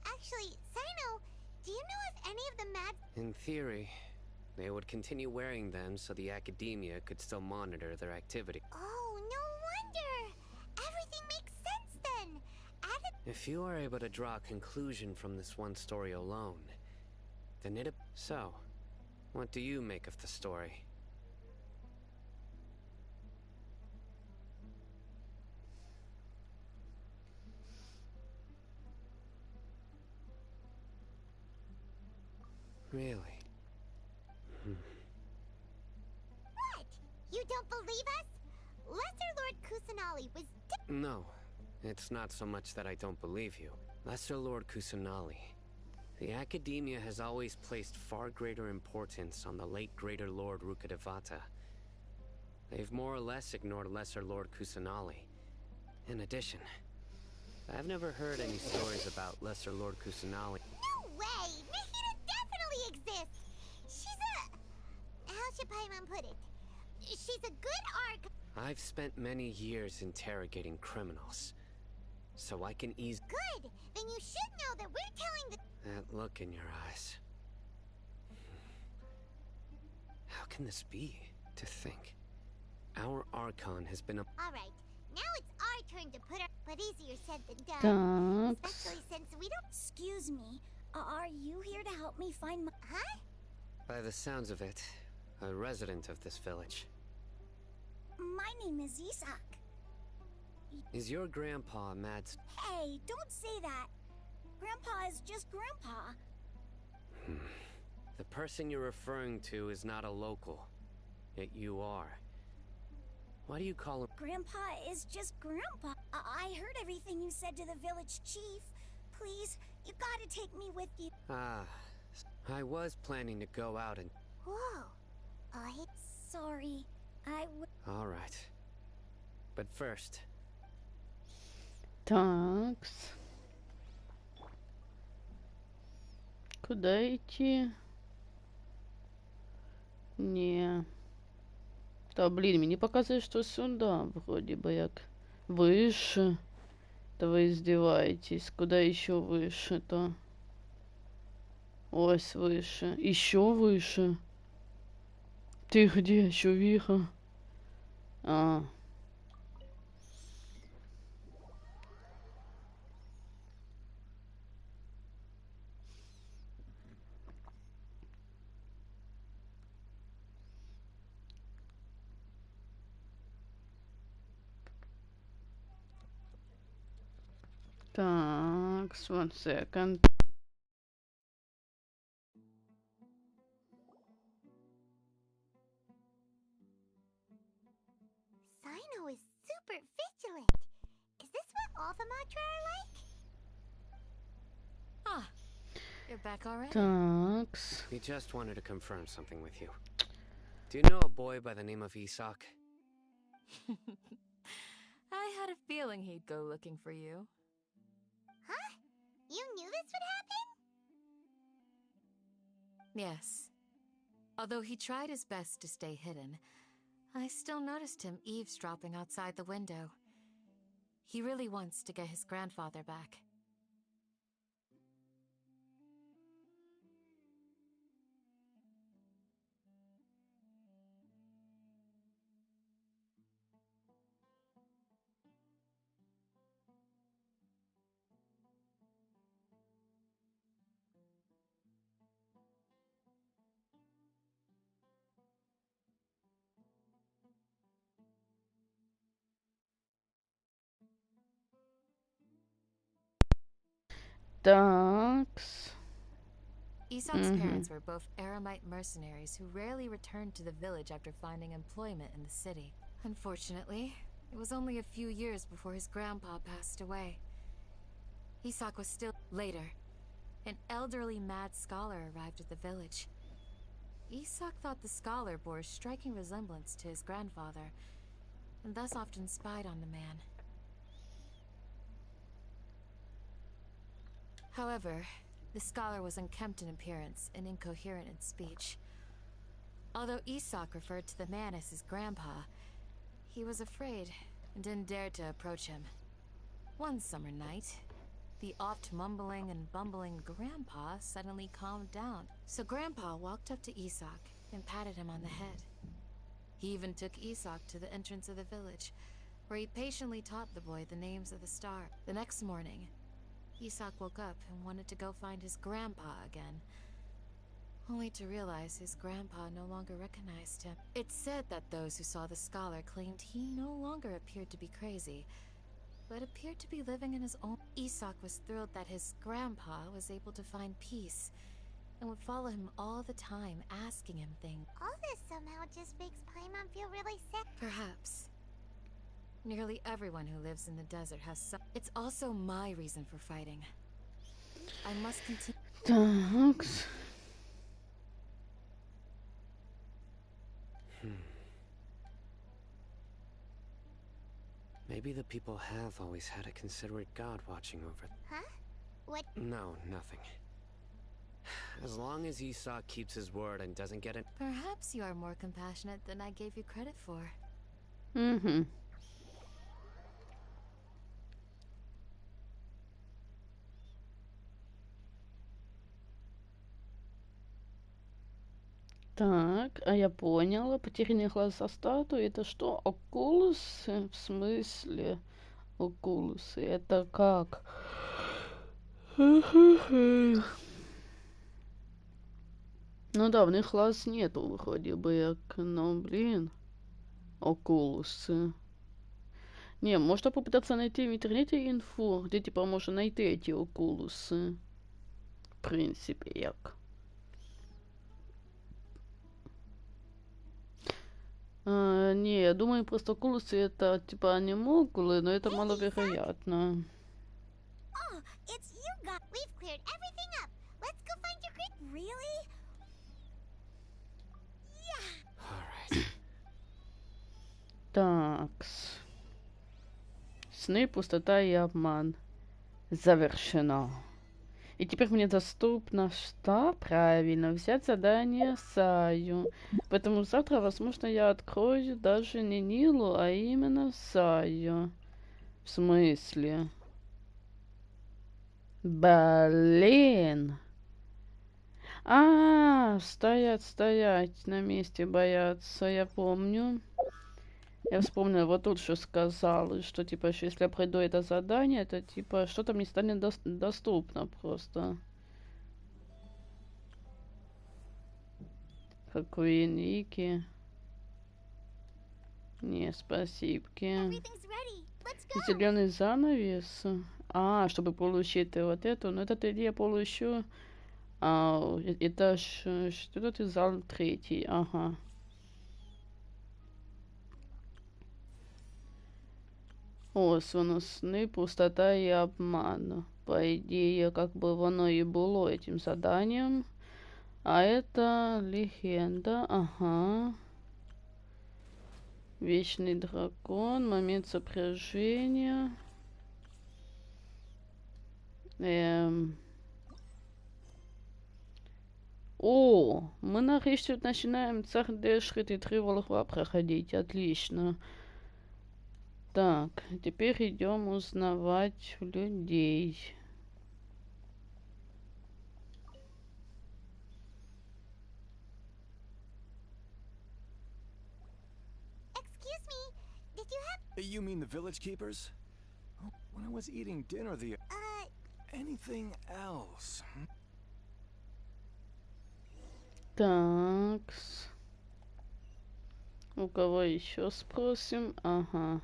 Speaker 2: Actually, Sino, do you know if any of the mad...
Speaker 5: In theory, they would continue wearing them so the academia could still monitor their activity.
Speaker 2: Oh, no wonder! Everything makes sense then!
Speaker 5: If you are able to draw a conclusion from this one story alone, then it... So, what do you make of the story? Really?
Speaker 2: What? You don't believe us? Lesser Lord Kusanali was
Speaker 5: No, it's not so much that I don't believe you. Lesser Lord Kusanali. The academia has always placed far greater importance on the late Greater Lord Rukkhadevata. They've more or less ignored Lesser Lord Kusanali. In addition, I've never heard any stories about Lesser Lord Kusanali.
Speaker 2: No way! Nahida definitely exists! She's a... How should Paimon put it? She's a good arc...
Speaker 5: I've spent many years interrogating criminals, so I can ease...
Speaker 2: Good! Then you should know that we're telling the...
Speaker 5: That look in your eyes. How can this be? To think. Our Archon has been a...
Speaker 2: Alright, now it's our turn to put our... But easier said than done.
Speaker 1: Так.
Speaker 2: Especially since we don't... Excuse me, are you here to help me find my... Huh?
Speaker 5: By the sounds of it, a resident of this village.
Speaker 2: My name is Isak.
Speaker 5: Is your grandpa mad?
Speaker 2: Hey, don't say that. Grandpa is just Grandpa.
Speaker 5: The person you're referring to is not a local, yet you are. Why do you call him?
Speaker 2: Grandpa is just Grandpa. I heard everything you said to the village chief. Please, you gotta take me with you.
Speaker 5: Ah, I was planning to go out and...
Speaker 2: Whoa. Sorry.
Speaker 5: All right. But first...
Speaker 1: Так. Куда идти? Не. Та, блін, мені показує, що сюда, вроде бы як. Выше. Да вы издеваетесь. Куда еще выше-то? Ось выше. Еще выше. Ты где еще, Виха? А. Так, 1 second.
Speaker 2: Sino is super vigilant. Is this what all the Matra are like?
Speaker 3: Ah, You're back already.
Speaker 1: Такс.
Speaker 5: We just wanted to confirm something with you. Do you know a boy by the name of Isak?
Speaker 3: I had a feeling he'd go looking for you.
Speaker 2: Huh? You knew this would happen?
Speaker 3: Yes. Although he tried his best to stay hidden, I still noticed him eavesdropping outside the window. He really wants to get his grandfather back.
Speaker 1: Такс.
Speaker 3: Isak's parents were both Aramite mercenaries who rarely returned to the village after finding employment in the city. Unfortunately, it was only a few years before his grandpa passed away. Isak was still... Later, an elderly mad scholar arrived at the village. Isak thought the scholar bore a striking resemblance to his grandfather, and thus often spied on the man. However, the scholar was unkempt in appearance and incoherent in speech. Although Isak referred to the man as his grandpa, he was afraid and didn't dare to approach him. One summer night, the oft mumbling and bumbling grandpa suddenly calmed down. So grandpa walked up to Isak and patted him on the head. He even took Isak to the entrance of the village, where he patiently taught the boy the names of the stars. The next morning, Isak woke up and wanted to go find his grandpa again, only to realize his grandpa no longer recognized him. It's said that those who saw the scholar claimed he no longer appeared to be crazy, but appeared to be living in his own... Isak was thrilled that his grandpa was able to find peace and would follow him all the time, asking him things.
Speaker 2: All this somehow just makes Paimon feel really sad.
Speaker 3: Perhaps. Nearly everyone who lives in the desert has some... It's also my reason for fighting. I must continue...
Speaker 1: Такс.
Speaker 5: Maybe the people have always had a considerate god watching over...
Speaker 2: Huh? What?
Speaker 5: No, nothing. As long as Isak keeps his word and doesn't get it...
Speaker 3: Perhaps you are more compassionate than I gave you credit for.
Speaker 1: Так, а я поняла. Потерянный глаза статуи. Это что? Окулусы? В смысле? Окулусы. Это как? Ну да, в них глаз нету, вроде бы, як, но, блин. Окулусы. Не, можно попытаться найти в интернете инфу, где, типа, можно найти эти окулусы. В принципе, як. Не, я думаю, просто окулусы это, типа, анимокулы, но это маловероятно.
Speaker 2: Oh, it's you guys. We've cleared everything up. Let's go find your great... Really? Yeah.
Speaker 5: Alright.
Speaker 1: Такс. Сны, пустота и обман. Завершено. И теперь мне доступно что? Правильно, взять задание Саю. Поэтому завтра, возможно, я открою даже не Нилу, а именно Саю. В смысле? Блин. Стоять на месте бояться, я помню. Я вспомнила, вот тут что сказала, что типа, что если я пройду это задание, то типа что-то мне станет доступно просто. Какие ники. Не, спасибки.
Speaker 2: Everything's ready. Let's go.
Speaker 1: Зеленый занавес. Чтобы получить вот эту. Но это я получу. Этаж 4, зал 3. Ага. Ось воно, сны, пустота и обман. по идее, как бы оно и было этим заданием. А это легенда, ага. Вечный дракон, момент сопряжения. О, мы начинаем Schritte 3 волхва проходить. Отлично. Так, теперь идем узнавать людей.
Speaker 2: Excuse me, did you have...
Speaker 9: You mean the village keepers? When I was eating dinner the... Anything else?
Speaker 1: Такс. У кого еще спросим? Ага.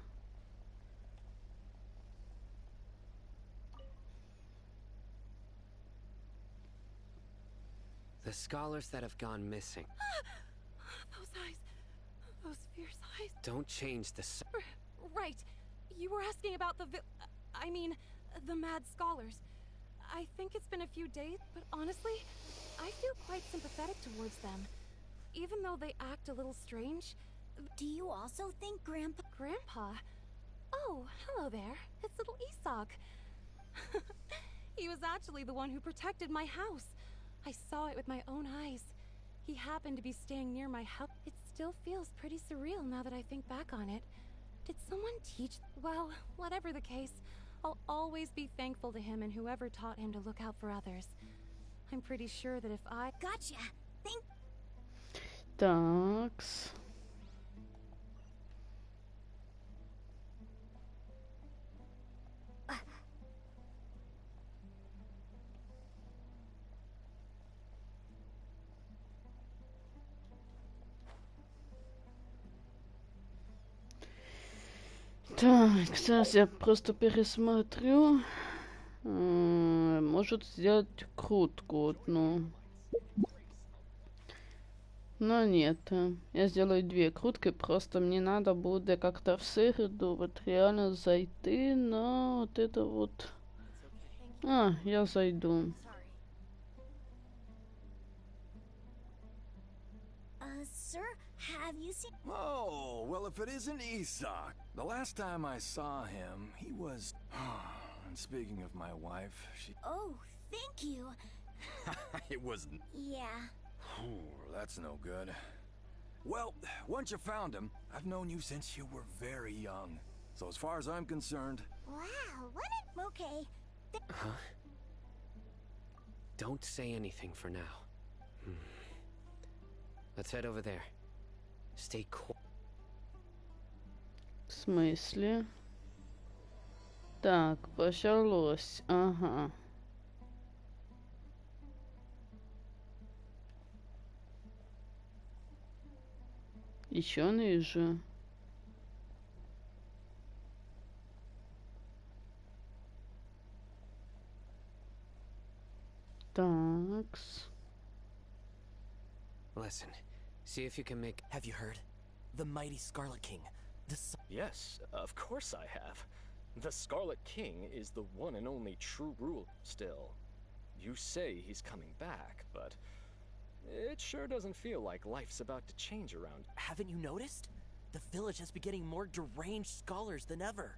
Speaker 5: The scholars that have gone missing.
Speaker 3: Those eyes. Those fierce eyes.
Speaker 5: Don't change the
Speaker 3: Right. You were asking about the the mad scholars. I think it's been a few days, but honestly, I feel quite sympathetic towards them. Even though they act a little strange.
Speaker 2: Do you also think
Speaker 3: Grandpa? Oh, hello there. It's little Isak. He was actually the one who protected my house. I saw it with my own eyes. He happened to be staying near my house. It still feels pretty surreal now that I think back on it. Did someone teach? Well, whatever the case, I'll always be thankful to him and whoever taught him to look out for others. I'm pretty sure that if I...
Speaker 2: Gotcha.
Speaker 1: Такс. Так, сейчас я просто пересмотрю. Может сделать крутку одну. Но нет. Я сделаю 2 крутки. Просто мне надо будет как-то в среду вот реально зайти. Но вот это вот... я зайду.
Speaker 2: Sir, have you seen...
Speaker 9: Oh, well, if it isn't Isak. The last time I saw him, he was... And speaking of my wife, she...
Speaker 2: Oh, thank you.
Speaker 9: It wasn't...
Speaker 2: Yeah.
Speaker 9: That's no good. Well, once you found him, I've known you since you were very young. So as far as I'm concerned...
Speaker 2: Wow, what an... Okay.
Speaker 5: Huh? Don't say anything for now. Let's head over there. Stay cool.
Speaker 1: В смысле? Так, началось. Ага. Еще ниже. Такс.
Speaker 5: Listen, see if you can make...
Speaker 8: Have you heard? The mighty Scarlet King.
Speaker 10: Yes, of course I have. The Scarlet King is the one and only true ruler still. You say he's coming back, but it sure doesn't feel like life's about to change around.
Speaker 8: Haven't you noticed? The village has been getting more deranged scholars than ever.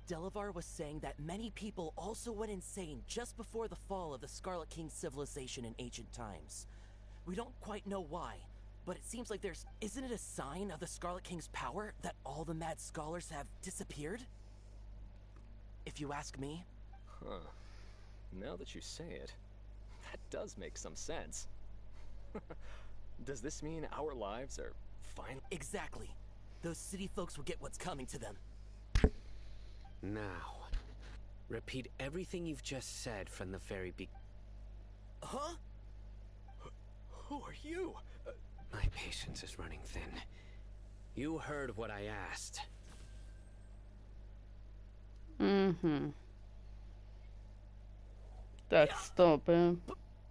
Speaker 8: Delavar was saying that many people also went insane just before the fall of the Scarlet King's civilization in ancient times. We don't quite know why, but it seems like there's... Isn't it a sign of the Scarlet King's power that all the mad scholars have disappeared? If you ask me.
Speaker 10: Huh. Now that you say it, that does make some sense. Does this mean our lives are finally...
Speaker 8: Exactly. Those city folks will get what's coming to them.
Speaker 5: Now, repeat everything you've just said from the very beginning.
Speaker 8: Huh?
Speaker 10: Who are you?
Speaker 5: My patience is running thin. You heard what I asked.
Speaker 1: Так, стоп.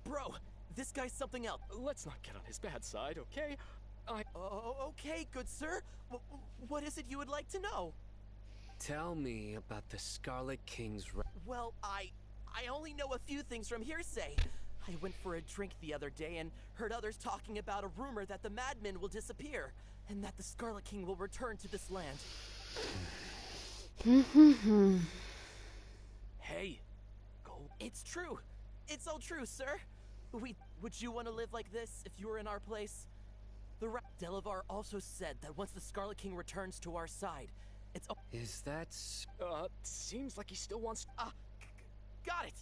Speaker 8: Bro, this guy's something else.
Speaker 10: Let's not get on his bad side, okay?
Speaker 8: Oh, okay, good sir. What is it you would like to know?
Speaker 5: Tell me about the Scarlet King's...
Speaker 8: Well, I I only know a few things from hearsay. I went for a drink the other day and heard others talking about a rumor that the madmen will disappear and that the Scarlet King will return to this land.
Speaker 10: Hey, go.
Speaker 8: It's true. It's all true, sir. Would you want to live like this if you were in our place? Delavar also said that once the Scarlet King returns to our side, it's...
Speaker 5: Is that...
Speaker 10: Seems like he still wants...
Speaker 8: Got it!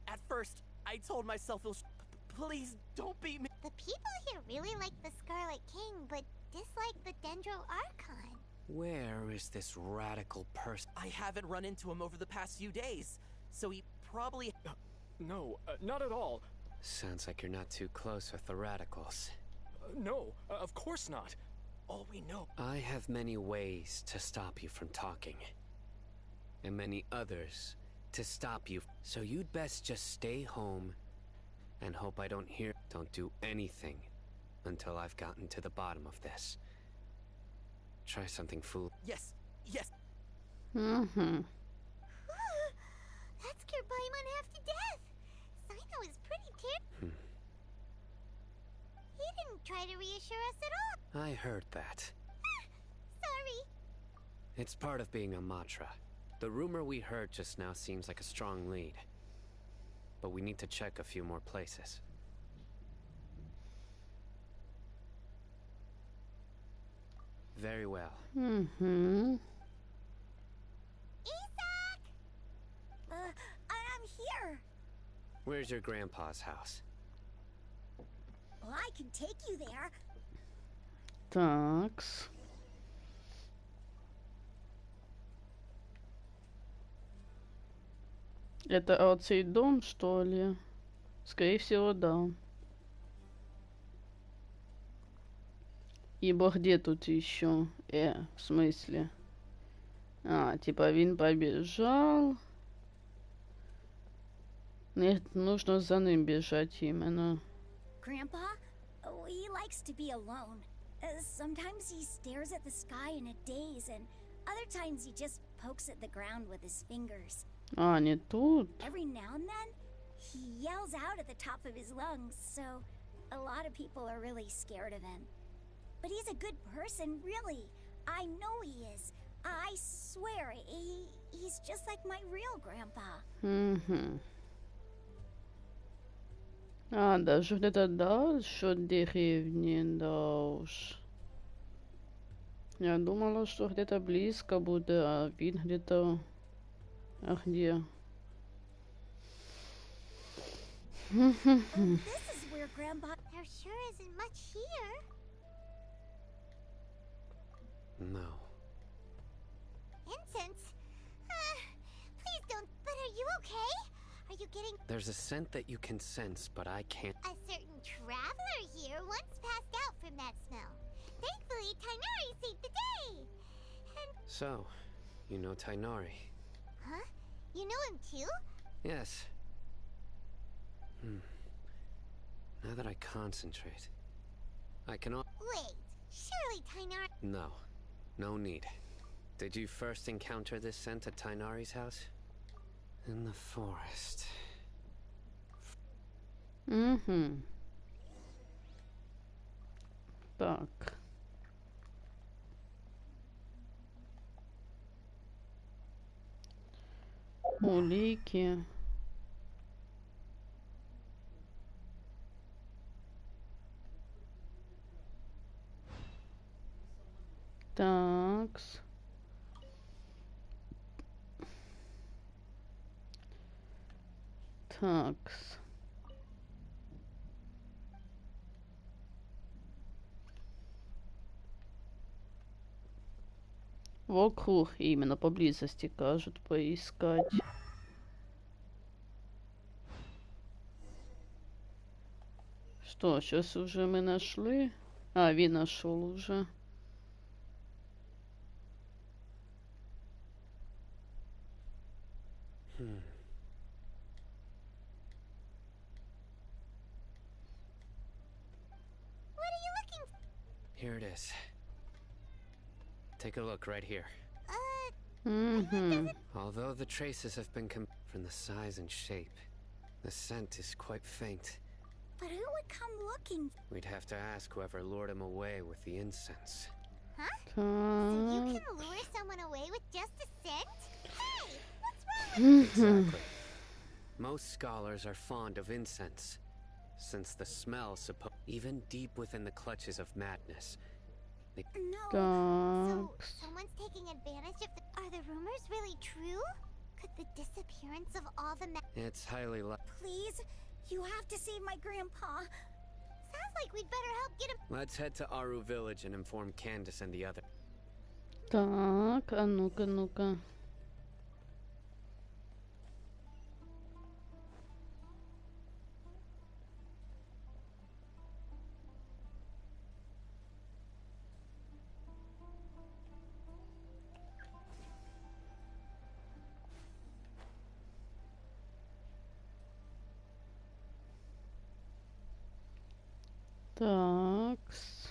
Speaker 8: At first, I told myself it was... Please, don't beat me.
Speaker 2: The people here really like the Scarlet King, but dislike the Dendro Archon.
Speaker 5: Where is this radical person?
Speaker 8: I haven't run into him over the past few days, so he probably...
Speaker 10: No, not at all.
Speaker 5: Sounds like you're not too close with the radicals.
Speaker 10: No, of course not. All we know...
Speaker 5: I have many ways to stop you from talking. And many others to stop you. So you'd best just stay home and hope I don't hear... Don't do anything until I've gotten to the bottom of this. Try something fool.
Speaker 8: Yes, yes.
Speaker 2: That scared Paimon half to death. Sino is pretty terrible. He didn't try to reassure us at all.
Speaker 5: I heard that.
Speaker 2: Sorry.
Speaker 5: It's part of being a Matra. The rumor we heard just now seems like a strong lead. But we need to check a few more places. Very well.
Speaker 2: Isaac! I'm here.
Speaker 5: Where's your grandpa's house?
Speaker 2: Well, I can take you there.
Speaker 1: Такс. Это отцей дом, что ли? Скорее всего, да. Ибо где тут еще? В смысле? Типа Вин побежал. Нет, нужно за ним бежать именно.
Speaker 2: Grandpa, he likes to be alone. Sometimes he stares at the sky in a daze, and other times he just pokes at the ground with his fingers.
Speaker 1: Не тут.
Speaker 2: Every now and then, he yells out at the top of his lungs, so a lot of people are really scared of him. But he's a good person, really. I know he is. I swear, he's just like my real grandpa.
Speaker 1: Даже где-то дальше от деревни, да уж. Я думала, что где-то близко будет, а вид где-то... где?
Speaker 2: This is where Grandpa... There sure isn't much here.
Speaker 5: No.
Speaker 2: Incense? Please don't... But are you okay? Are you getting...
Speaker 5: There's a scent that you can sense, but I can't...
Speaker 2: A certain traveler here once passed out from that smell. Thankfully, Tainari saved the day. And...
Speaker 5: So, you know Tainari?
Speaker 2: Huh? You know him too?
Speaker 5: Yes. Now that I concentrate, I can...
Speaker 2: Wait, surely Tainari...
Speaker 5: No. No need. Did you first encounter this scent at Tainari's house? In the forest.
Speaker 1: Так. Улики. Такс. Такс. Вокруг именно поблизости, кажут, поискать. Что, сейчас уже мы нашли? Ви нашел уже.
Speaker 5: Here it is. Take a look right here. Although the traces have been from the size and shape, the scent is quite faint.
Speaker 2: But who would come looking?
Speaker 5: We'd have to ask whoever lured him away with the incense.
Speaker 2: Huh? So you can lure someone away with just a scent? Hey, what's wrong with
Speaker 5: Exactly. Most scholars are fond of incense, since the smell even deep within the clutches of madness.
Speaker 2: No. So someone's taking advantage of Are the rumors really true? Could the disappearance of all the
Speaker 5: It's highly
Speaker 2: Please, you have to save my grandpa. Sounds like we'd better help get him.
Speaker 5: Let's head to Aru village and inform Candace and the other.
Speaker 1: Так, а ну-ка, ну-ка. Такс.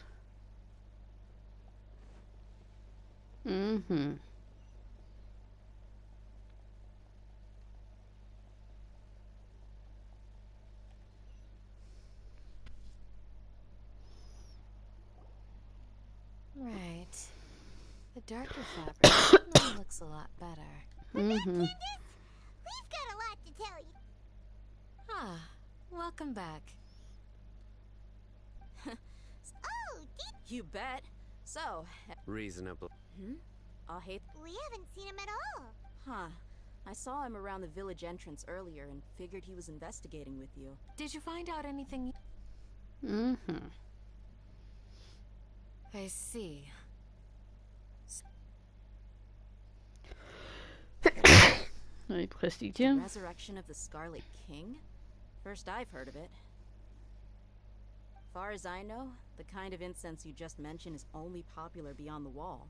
Speaker 3: Right. The darker fabric definitely looks a lot better.
Speaker 2: Candace, we've got a lot to tell you.
Speaker 3: Ah, welcome back.
Speaker 2: Oh,
Speaker 4: You bet. So,
Speaker 5: Reasonable.
Speaker 4: I'll hate.
Speaker 2: we haven't seen him at all.
Speaker 4: Huh. I saw him around the village entrance earlier and figured he was investigating with you.
Speaker 3: Did you find out anything? I see.
Speaker 1: Ой,
Speaker 4: The
Speaker 1: простите.
Speaker 4: resurrection of the Scarlet King? First I've heard of it. Far as I know, the kind of incense you just mentioned is only popular beyond the wall.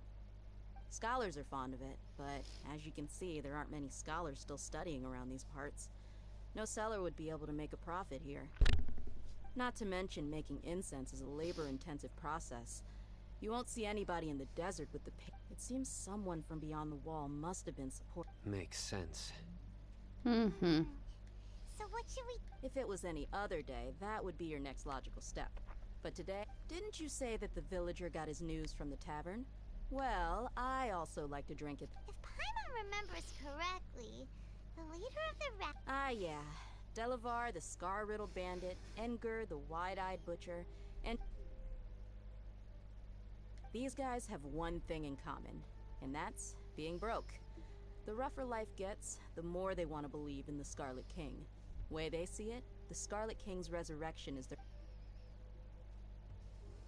Speaker 4: Scholars are fond of it, but as you can see, there aren't many scholars still studying around these parts. No seller would be able to make a profit here. Not to mention making incense is a labor-intensive process. You won't see anybody in the desert with the It seems someone from beyond the wall must have been support.
Speaker 5: Makes sense.
Speaker 2: So what should we...
Speaker 4: If it was any other day, that would be your next logical step. But today, didn't you say that the villager got his news from the tavern? Well, I also like to drink it.
Speaker 2: If Paimon remembers correctly, the leader of the
Speaker 4: Ah, yeah. Delavar, the scar-riddled bandit, Enger, the wide-eyed butcher, and... These guys have one thing in common, and that's being broke. The rougher life gets, the more they want to believe in the Scarlet King. Way they see it, the Scarlet King's resurrection is their...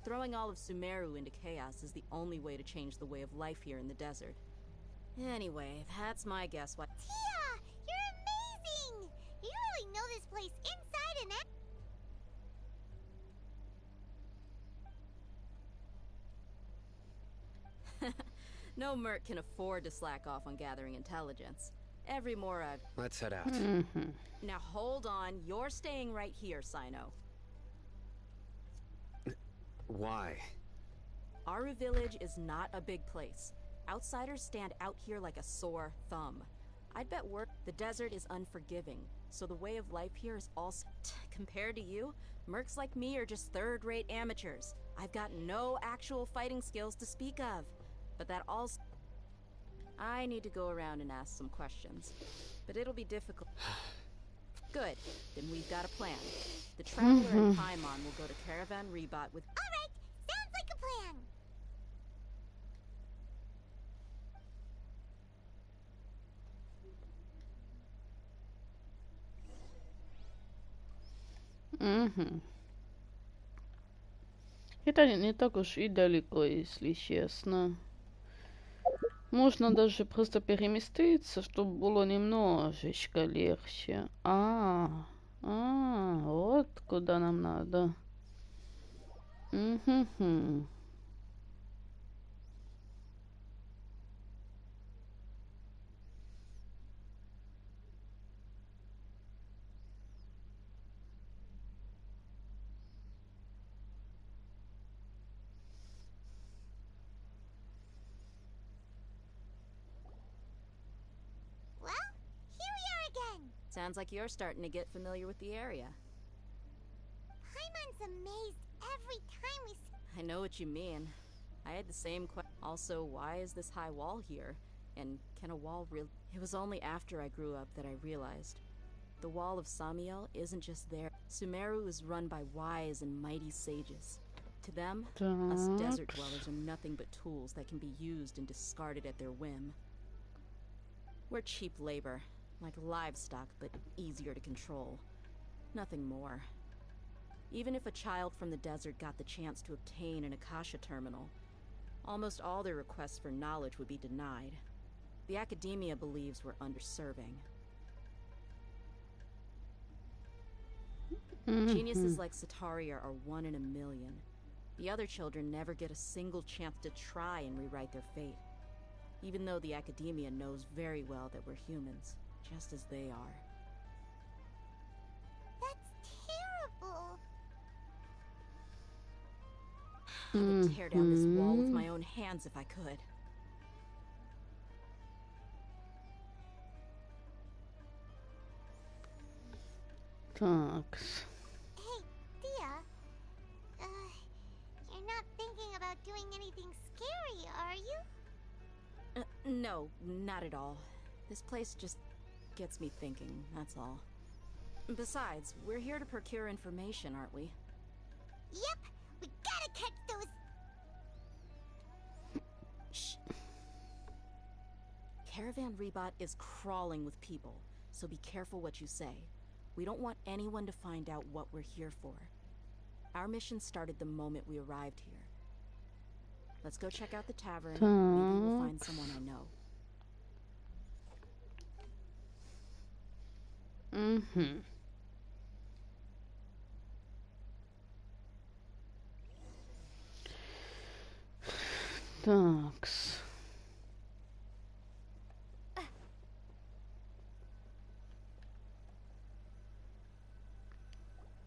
Speaker 4: Throwing all of Sumeru into chaos is the only way to change the way of life here in the desert. Anyway, that's my guess why...
Speaker 2: Tia! You're amazing! You really know this place inside and out.
Speaker 4: No merc can afford to slack off on gathering intelligence. Every more I've...
Speaker 5: Let's head out.
Speaker 4: Now hold on, you're staying right here, Sino.
Speaker 5: Why?
Speaker 4: Aru village is not a big place. Outsiders stand out here like a sore thumb. I'd bet the desert is unforgiving, so the way of life here is all... Compared to you, mercs like me are just third-rate amateurs. I've got no actual fighting skills to speak of. But that also... I need to go around and ask some questions. But it'll be difficult. Good. Then we've got a plan. The Traveler and Paimon will go to Caravan Rebot with...
Speaker 2: Alright, sounds like a plan.
Speaker 1: Это не так уж и далеко, если честно. Можно даже просто переместиться, чтобы было немножечко легче. Вот куда нам надо.
Speaker 4: Sounds like you're starting to get familiar with the area.
Speaker 2: Paimon's amazed every time we see.
Speaker 4: I know what you mean. I had the same question. Also, why is this high wall here? And can a wall really... It was only after I grew up that I realized. The Wall of Samiel isn't just there. Sumeru is run by wise and mighty sages. To them, us desert dwellers are nothing but tools that can be used and discarded at their whim. We're cheap labor, like livestock, but easier to control. Nothing more. Even if a child from the desert got the chance to obtain an Akasha terminal, almost all their requests for knowledge would be denied. The academia believes we're underserving. Geniuses like Sataria are 1 in a million. The other children never get a single chance to try and rewrite their fate, even though the academia knows very well that we're humans, just as they are.
Speaker 2: That's terrible.
Speaker 4: I would tear down this wall with my own hands if I could.
Speaker 1: Так.
Speaker 2: Hey, Dia. You're not thinking about doing anything scary, are you?
Speaker 4: No, not at all. This place just gets me thinking, that's all. Besides, we're here to procure information, aren't we?
Speaker 2: Yep, we gotta catch those.
Speaker 4: Shh. Caravan Rebot is crawling with people, so be careful what you say. We don't want anyone to find out what we're here for. Our mission started the moment we arrived here. Let's go check out the tavern. Maybe we'll find someone I know.
Speaker 1: Такс.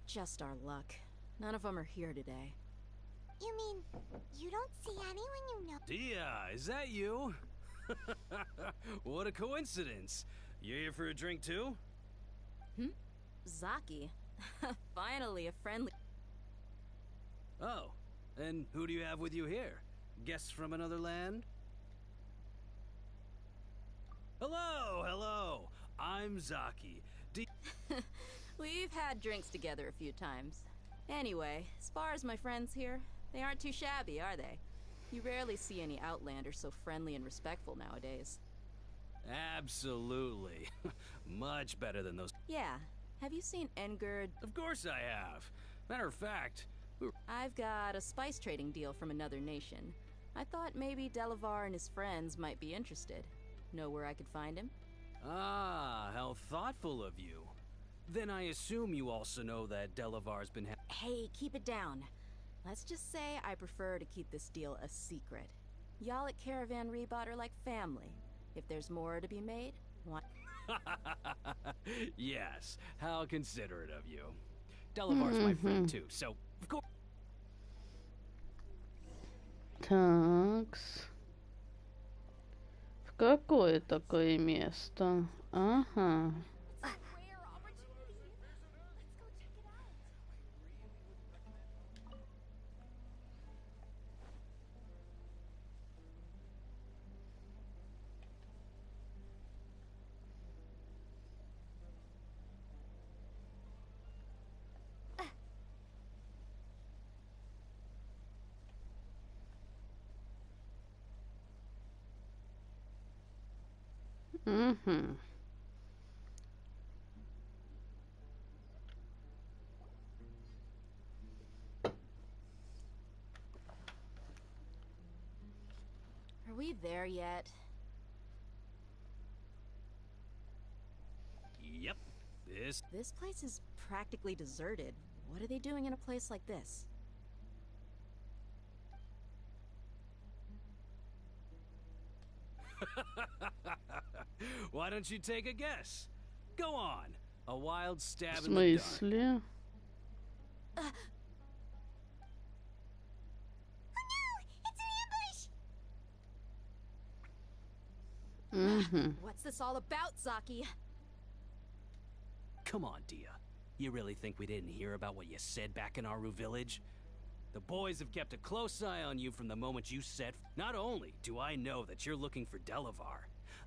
Speaker 4: Just our luck. None of them are here today.
Speaker 2: You mean you don't see anyone you know?
Speaker 11: Dia, is that you? What a coincidence. You here for a drink too?
Speaker 4: Zaki. Finally, a friendly...
Speaker 11: Oh, and who do you have with you here? Guests from another land? Hello, hello. I'm Zaki.
Speaker 4: We've had drinks together a few times. Anyway, as far as my friends here, they aren't too shabby, are they? You rarely see any Outlanders so friendly and respectful nowadays.
Speaker 11: Absolutely. Much better than those.
Speaker 4: Yeah. Have you seen Engerd?
Speaker 11: Of course I have. Matter of fact,
Speaker 4: I've got a spice trading deal from another nation. I thought maybe Delavar and his friends might be interested. Know where I could find him?
Speaker 11: Ah, how thoughtful of you. Then I assume you also know that Delavar's been
Speaker 4: Hey, keep it down. Let's just say I prefer to keep this deal a secret. Y'all at Caravan Rebot are like family. If there's more to be made, why...
Speaker 11: Yes, how considerate of you. Delavar's my friend too, so of course...
Speaker 1: Такс. В какое такое место? Ага.
Speaker 4: Are we there yet?
Speaker 11: Yep,
Speaker 4: This place is practically deserted. What are they doing in a place like this?
Speaker 11: Why don't you take a guess? Go on. A wild stab
Speaker 1: В
Speaker 11: in the dark.
Speaker 1: смысле?
Speaker 4: What's this all about, Zaki?
Speaker 11: Come on, Dia. You really think we didn't hear about what you said back in Aru village? The boys have kept a close eye on you from the moment you set. Not only do I know that you're looking for Delavar,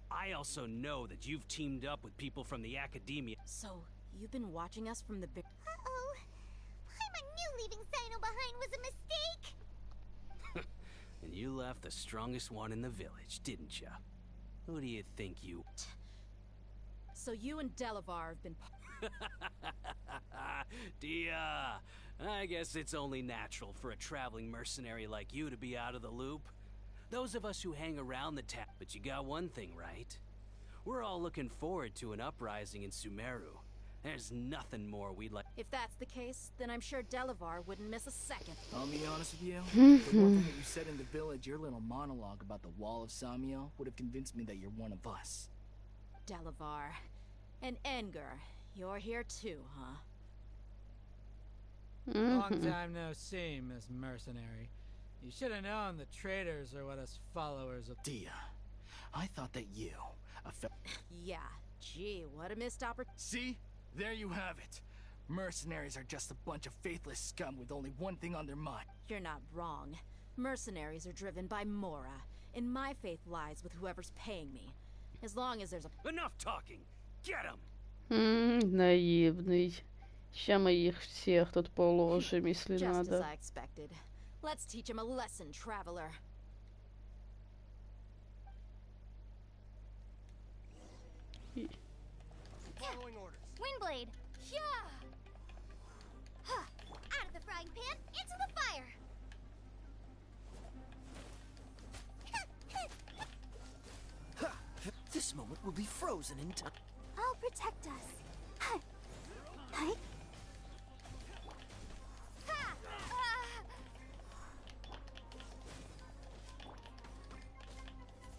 Speaker 11: I also know that you've teamed up with people from the academia.
Speaker 4: So, you've been watching us from the big.
Speaker 2: Uh-oh. I knew leaving Sino behind was a mistake.
Speaker 11: And you left the strongest one in the village, didn't ya? Who do you think you...
Speaker 4: So you and Delavar have been.
Speaker 11: Dia, I guess it's only natural for a traveling mercenary like you to be out of the loop. Those of us who hang around the town. But you got one thing right. We're all looking forward to an uprising in Sumeru. There's nothing more we'd like.
Speaker 4: If that's the case, then I'm sure Delavar wouldn't miss a second.
Speaker 12: I'll be honest with you. The one thing that you said in the village, your little monologue about the Wall of Samiel, would have convinced me that you're one of us.
Speaker 4: Delavar. And Edgar, you're here too, huh?
Speaker 13: Long time no see, Miss Mercenary. You should have known the traitors are what us followers of.
Speaker 12: Dia, I thought that you,
Speaker 4: Yeah, gee, what a missed opportunity.
Speaker 12: See? There you have it. Mercenaries are just a bunch of faithless scum with only one thing on their mind.
Speaker 4: You're not wrong. Mercenaries are driven by Mora, and my faith lies with whoever's paying me. As long as there's a...
Speaker 11: Enough talking! Get him!
Speaker 1: Наивный. Ща мы их всех тут положим, если
Speaker 4: Just as
Speaker 1: надо.
Speaker 4: I expected. Let's teach him a lesson, traveler.
Speaker 2: Following orders. Windblade. Yeah. Huh. Out of the frying pan, into the fire.
Speaker 8: This moment will be frozen in time.
Speaker 2: I'll protect us. Hi. Hi. Ha!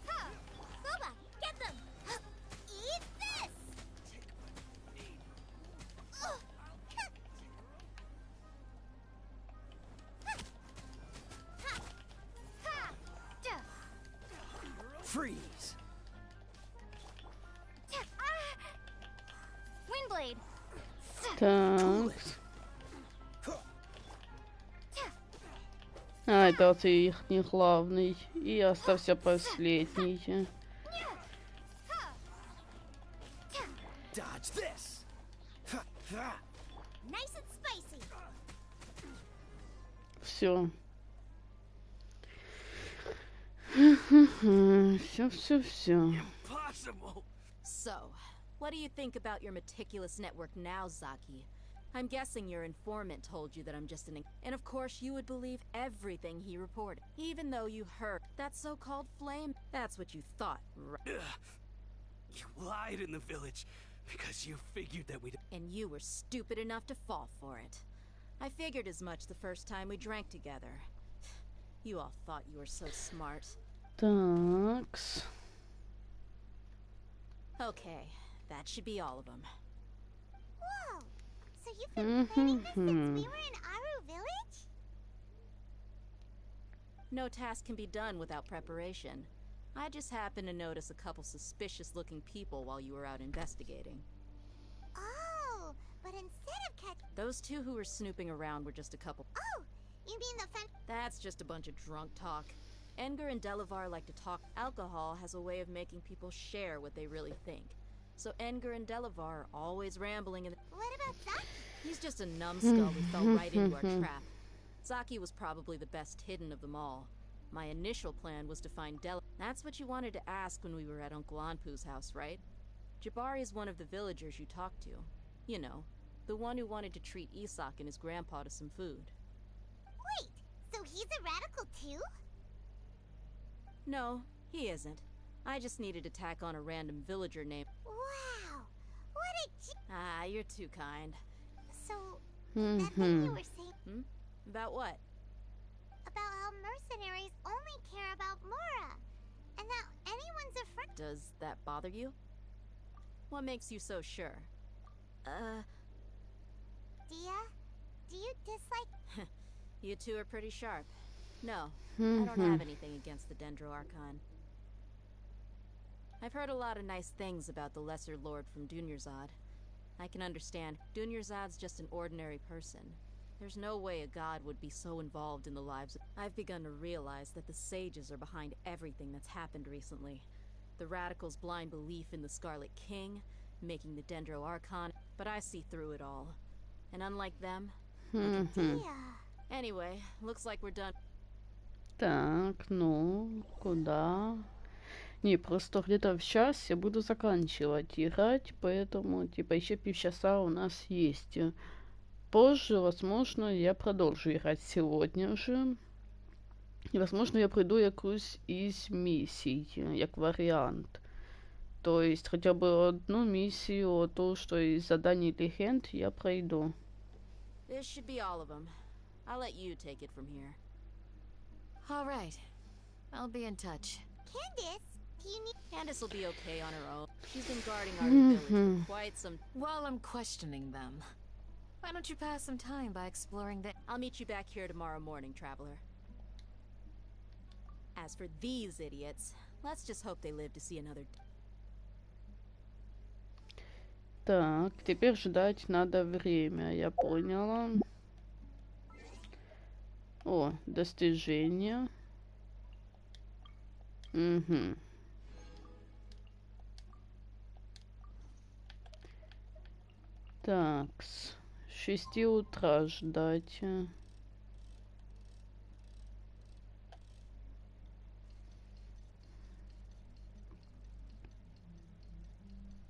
Speaker 2: Ha! Boba, get them! Eat this! Ugh. Ha! Ha! Duh.
Speaker 8: Freeze!
Speaker 2: Windblade.
Speaker 1: Так. А, это ты их не главный. И остался последний.
Speaker 8: Dodge this!
Speaker 2: Nice and spicy.
Speaker 1: Все. Все.
Speaker 8: Impossible!
Speaker 4: So, what do you think about your meticulous network now, Zaki? I'm guessing your informant told you that I'm just an... And of course you would believe everything he reported, even though you heard that so-called flame. That's what you thought, right?
Speaker 11: You lied in the village because you figured that we'd...
Speaker 4: And you were stupid enough to fall for it. I figured as much the first time we drank together. You all thought you were so smart.
Speaker 1: Такс.
Speaker 4: Okay, that should be all of them.
Speaker 2: Whoa! So you've been planning this since we were in Aru village?
Speaker 4: No task can be done without preparation. I just happened to notice a couple suspicious-looking people while you were out investigating.
Speaker 2: Oh, but instead of
Speaker 4: Those two who were snooping around were just a couple.
Speaker 2: Oh, you mean the
Speaker 4: That's just a bunch of drunk talk. Edgar and Delavar like to talk. Alcohol has a way of making people share what they really think. So Edgar and Delavar are always rambling and...
Speaker 2: What about Zaki?
Speaker 4: He's just a numbskull who fell right into our trap. Zaki was probably the best hidden of them all. My initial plan was to find That's what you wanted to ask when we were at Uncle Anpu's house, right? Jabari is one of the villagers you talked to. You know, the one who wanted to treat Isak and his grandpa to some food.
Speaker 2: Wait, so he's a radical too?
Speaker 4: No, he isn't. I just needed to tack on a random villager name.
Speaker 2: Wow, what a
Speaker 4: Ah, you're too kind.
Speaker 2: So, that thing you were saying
Speaker 4: About what?
Speaker 2: about how mercenaries only care about Mora, and that anyone's a friend.
Speaker 4: Does that bother you? What makes you so sure?
Speaker 2: Dia, do you dislike?
Speaker 4: You two are pretty sharp. No, I don't have anything against the Dendro Archon. I've heard a lot of nice things about the Lesser Lord from Dunyarzad. I can understand. Dunyarzad's just an ordinary person. There's no way a god would be so involved in the lives of... I've begun to realize that the sages are behind everything that's happened recently. The radicals' blind belief in the Scarlet King, making the Dendro Archon, but I see through it all. And unlike them... Anyway, looks like we're done.
Speaker 1: Так, ну, куда? Не, просто где-то в час я буду заканчивать играть, поэтому, типа, еще полчаса у нас есть. Позже, возможно, я продолжу играть сегодня же. І, возможно, я пройду якусь із місій, як варіант. Тобто, хоча б одну місію, ту, що із заданий легенд, я пройду.
Speaker 4: This should be all of them. I'll let you take it from here.
Speaker 3: All right. I'll be in touch.
Speaker 2: Candace, do you need...
Speaker 4: Candace will be okay on her own. She's been guarding our village for quite some...
Speaker 3: While I'm questioning them, why don't you pass some time by exploring the...
Speaker 4: I'll meet you back here tomorrow morning, traveler. As for these idiots, let's just hope they live to see another...
Speaker 1: Так, теперь ждать надо время, я поняла. О, достижения. Угу. Так, с 6 утра ждать.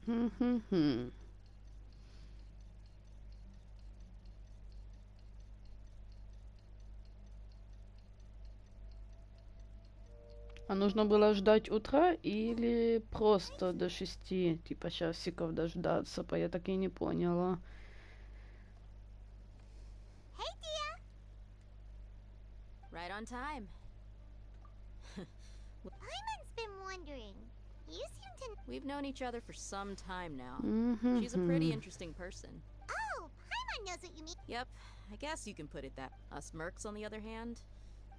Speaker 1: Хм-хм-хм. А нужно было ждать утра или просто до 6, типа, часиков дождаться? Я так и не поняла.
Speaker 2: Hey, Dia!
Speaker 4: Right on time.
Speaker 2: Paimon's been wondering. You seem to...
Speaker 4: We've known each other for some time now.
Speaker 1: Mm-hmm.
Speaker 4: She's a pretty interesting person.
Speaker 2: Oh, Paimon knows what you mean.
Speaker 4: Yep, I guess you can put it that. Us mercs, on the other hand?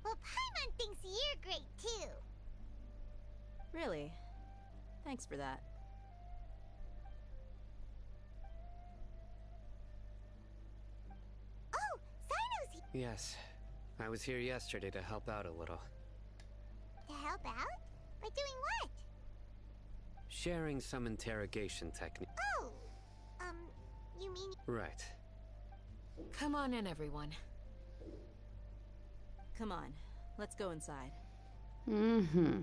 Speaker 2: Well, Paimon thinks you're great, too.
Speaker 4: Really? Thanks for that.
Speaker 2: Oh, Sino's here.
Speaker 5: Yes. I was here yesterday to help out a little.
Speaker 2: To help out? By doing what?
Speaker 5: Sharing some interrogation technique.
Speaker 2: Oh, you mean...
Speaker 5: Right.
Speaker 3: Come on in, everyone.
Speaker 4: Come on, let's go inside.
Speaker 1: Mm-hmm.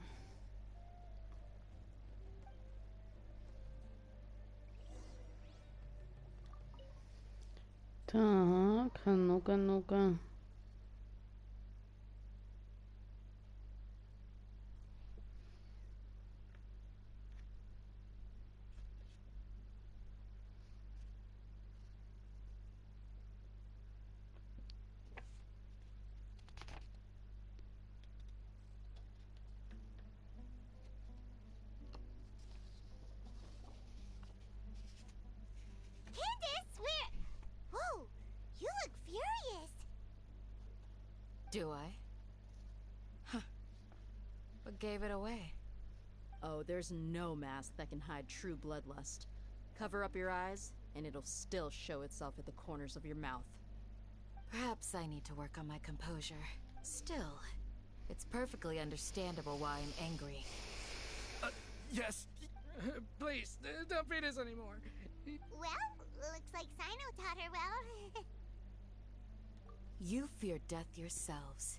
Speaker 1: Так, а ну-ка, ну-ка.
Speaker 2: Candace, where... Whoa, you look furious.
Speaker 3: Do I? Huh. What gave it away?
Speaker 4: Oh, there's no mask that can hide true bloodlust. Cover up your eyes, and it'll still show itself at the corners of your mouth.
Speaker 3: Perhaps I need to work on my composure. Still, it's perfectly understandable why I'm angry.
Speaker 12: Yes. Please, don't beat us anymore.
Speaker 2: Well, looks like Sino taught her well.
Speaker 3: You fear death yourselves,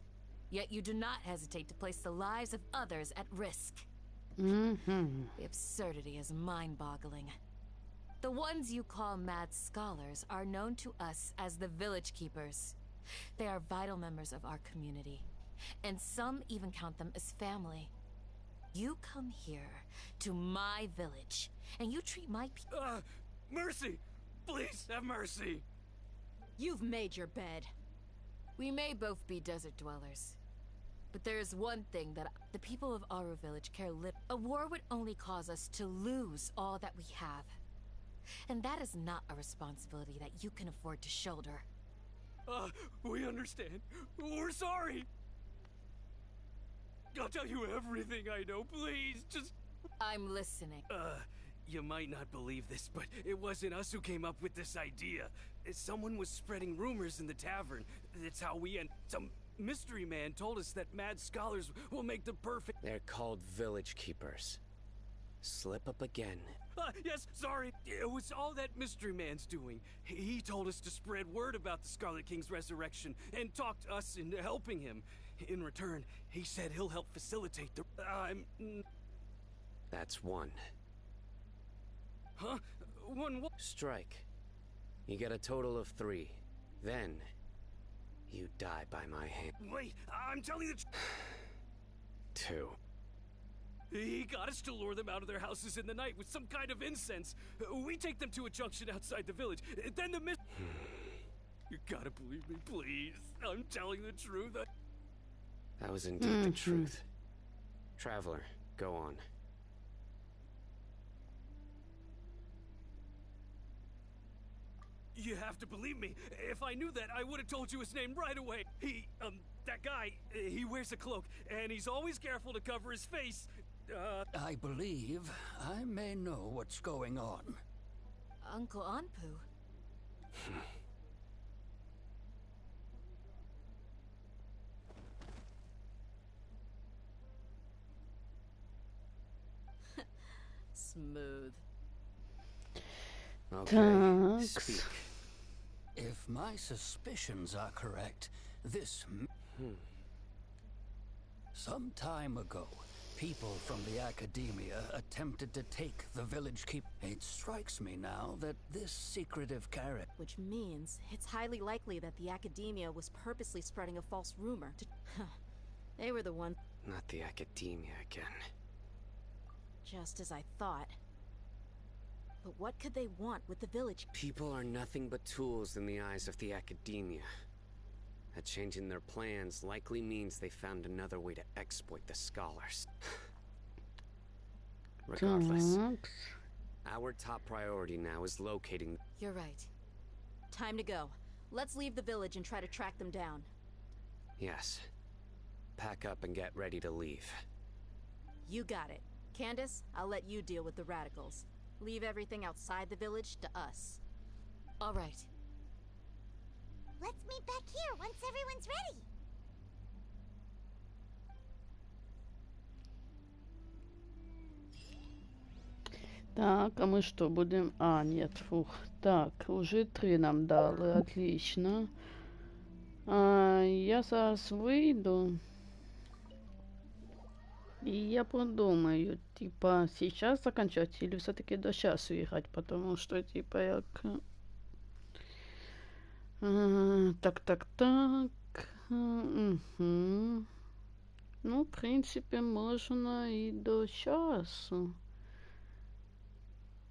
Speaker 3: yet you do not hesitate to place the lives of others at risk.
Speaker 1: Mm-hmm.
Speaker 3: The absurdity is mind-boggling. The ones you call mad scholars are known to us as the Village Keepers. They are vital members of our community, and some even count them as family. You come here, to my village, and you treat my people...
Speaker 12: Mercy! Please, have mercy!
Speaker 4: You've made your bed.
Speaker 3: We may both be desert dwellers, but there is one thing that the people of our village care little. A war would only cause us to lose all that we have. And that is not a responsibility that you can afford to shoulder.
Speaker 12: We understand. We're sorry. I'll tell you everything I know, please. Just...
Speaker 3: I'm listening.
Speaker 11: You might not believe this, but it wasn't us who came up with this idea. Someone was spreading rumors in the tavern. That's how we end. Some mystery man told us that mad scholars will make the perfect...
Speaker 5: They're called village keepers. Slip up again.
Speaker 11: Yes, sorry. It was all that mystery man's doing. He told us to spread word about the Scarlet King's resurrection and talked us into helping him. In return, he said he'll help facilitate the...
Speaker 5: That's one.
Speaker 11: Huh? One what?
Speaker 5: Strike. You get a total of 3. Then, you die by my hand.
Speaker 11: Wait, I'm telling the
Speaker 5: 2.
Speaker 11: He got us to lure them out of their houses in the night with some kind of incense. We take them to a junction outside the village. Then the You gotta believe me, please. I'm telling the truth.
Speaker 5: That was indeed the truth. Traveler, go on.
Speaker 11: You have to believe me. If I knew that, I would have told you his name right away. That guy, he wears a cloak, and he's always careful to cover his face.
Speaker 7: I believe I may know what's going on.
Speaker 3: Uncle Anpu.
Speaker 4: Smooth.
Speaker 7: Okay, speak. If my suspicions are correct, this... Some time ago, people from the academia attempted to take the village keep. It strikes me now that this secretive character...
Speaker 4: Which means it's highly likely that the academia was purposely spreading a false rumor to... They were the ones...
Speaker 5: Not the academia again.
Speaker 4: Just as I thought. But what could they want with the village?
Speaker 5: People are nothing but tools in the eyes of the academia. A change in their plans likely means they found another way to exploit the scholars. Regardless, our top priority now is locating...
Speaker 4: You're right. Time to go. Let's leave the village and try to track them down.
Speaker 5: Yes. Pack up and get ready to leave.
Speaker 4: You got it. Candace, I'll let you deal with the radicals. Leave everything outside the village to us.
Speaker 3: All right.
Speaker 2: Let's meet back here once everyone's ready.
Speaker 1: Так, а мы что будем... А, нет, фух. Так, уже 3 нам дали, отлично. Я зараз выйду. И я подумаю, типа, сейчас заканчивать или все-таки до часу играть, потому что, типа, я... Так. Ну, в принципе, можно и до часу.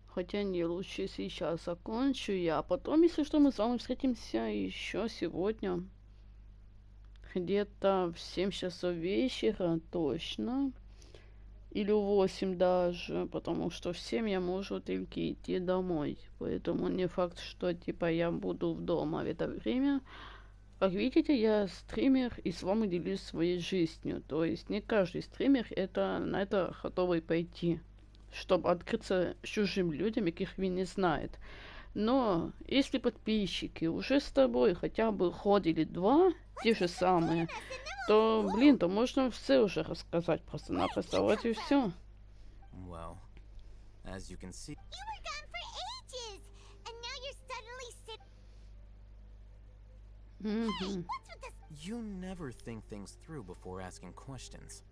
Speaker 1: Хотя не, лучше сейчас закончу я. А потом, если что, мы с вами встретимся еще сегодня. Где-то в 7 часов вечера точно. Или в 8 даже. Потому что в 7 я могу только идти домой. Поэтому не факт, что типа я буду дома в это время. Как видите, я стример и с вами делюсь своей жизнью. То есть не каждый стример на это готовый пойти, чтобы открыться чужим людям, яких він не знает. Но если подписчики уже с тобой хотя бы ходили 2, те же самые, то, блин, то можно все уже рассказать просто-напросто. Вот и все.
Speaker 6: Well, as you can see...
Speaker 2: You were gone for ages, and now you're suddenly Hey, what's with this?
Speaker 6: You never think things through before asking questions.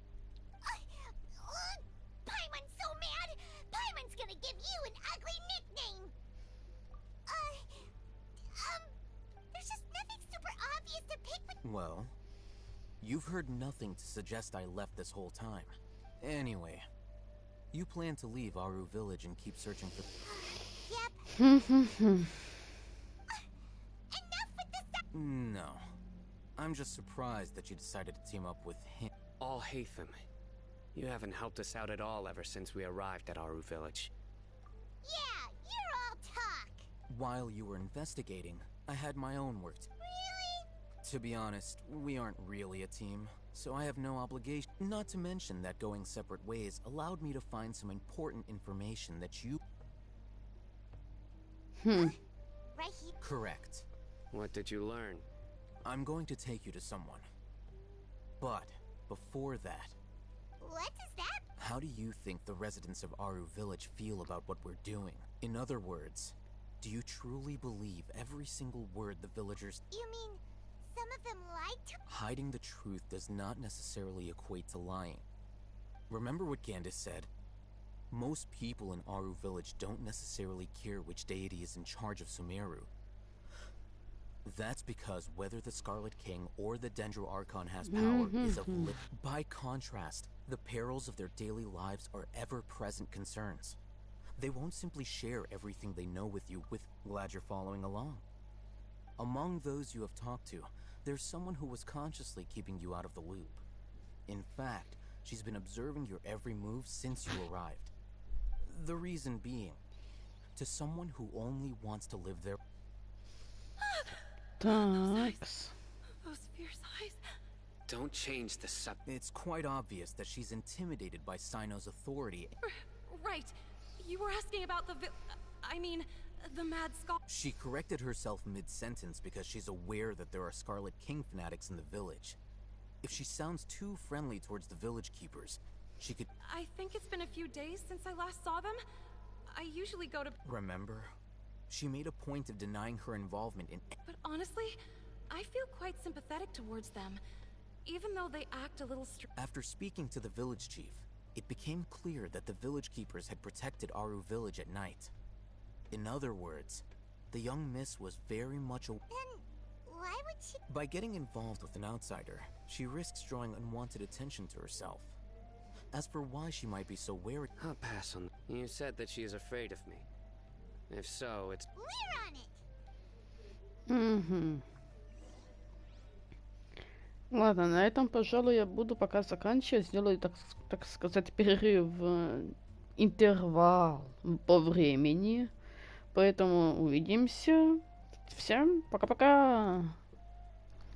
Speaker 2: Paimon's so mad! Paimon's gonna give you an ugly nickname! There's just nothing super obvious to pick with...
Speaker 6: Well, you've heard nothing to suggest I left this whole time. Anyway, you plan to leave Aru Village and keep searching for...
Speaker 2: Yep. Enough with this...
Speaker 6: No. I'm just surprised that you decided to team up with him.
Speaker 5: All Hatham. You haven't helped us out at all ever since we arrived at Aru Village.
Speaker 2: Yeah, you're all talk.
Speaker 6: While you were investigating, I had my own work.
Speaker 2: Really?
Speaker 6: To be honest, we aren't really a team, so I have no obligation. Not to mention that going separate ways allowed me to find some important information that you...
Speaker 2: Right here.
Speaker 6: Correct.
Speaker 5: What did you learn?
Speaker 6: I'm going to take you to someone. But before that,
Speaker 2: What is that?
Speaker 6: how do you think the residents of Aru Village feel about what we're doing? In other words, do you truly believe every single word the villagers...
Speaker 2: You mean some of them lied to?
Speaker 6: Hiding the truth does not necessarily equate to lying. Remember what Gandis said? Most people in Aru Village don't necessarily care which deity is in charge of Sumeru. That's because whether the Scarlet King or the Dendro Archon has power is of By contrast, the perils of their daily lives are ever-present concerns. They won't simply share everything they know with you Glad you're following along. Among those you have talked to, there's someone who was consciously keeping you out of the loop. In fact, she's been observing your every move since you arrived. The reason being, to someone who only wants to live their...
Speaker 1: Такс.
Speaker 3: Those fierce eyes.
Speaker 5: Don't change the subject.
Speaker 6: It's quite obvious that she's intimidated by Sino's authority.
Speaker 3: Right. You were asking about the the Mad Skull.
Speaker 6: She corrected herself mid-sentence because she's aware that there are Scarlet King fanatics in the village. If she sounds too friendly towards the village keepers, she could...
Speaker 3: I think it's been a few days since I last saw them. I usually go to...
Speaker 6: Remember? She made a point of denying her involvement in...
Speaker 3: But honestly, I feel quite sympathetic towards them, even though they act a little
Speaker 6: After speaking to the village chief, it became clear that the village keepers had protected Aru Village at night. In other words, the young miss was very much
Speaker 2: Then why would she?
Speaker 6: By getting involved with an outsider, she risks drawing unwanted attention to herself. As for why she might be so wary...
Speaker 5: I'll pass on. You said that she is afraid of me. If so, it's...
Speaker 2: We're on it.
Speaker 1: Ладно, на этом, пожалуй, я буду пока заканчивать. Сделаю, так сказать, перерыв, интервал по времени. Поэтому увидимся. Всем пока-пока.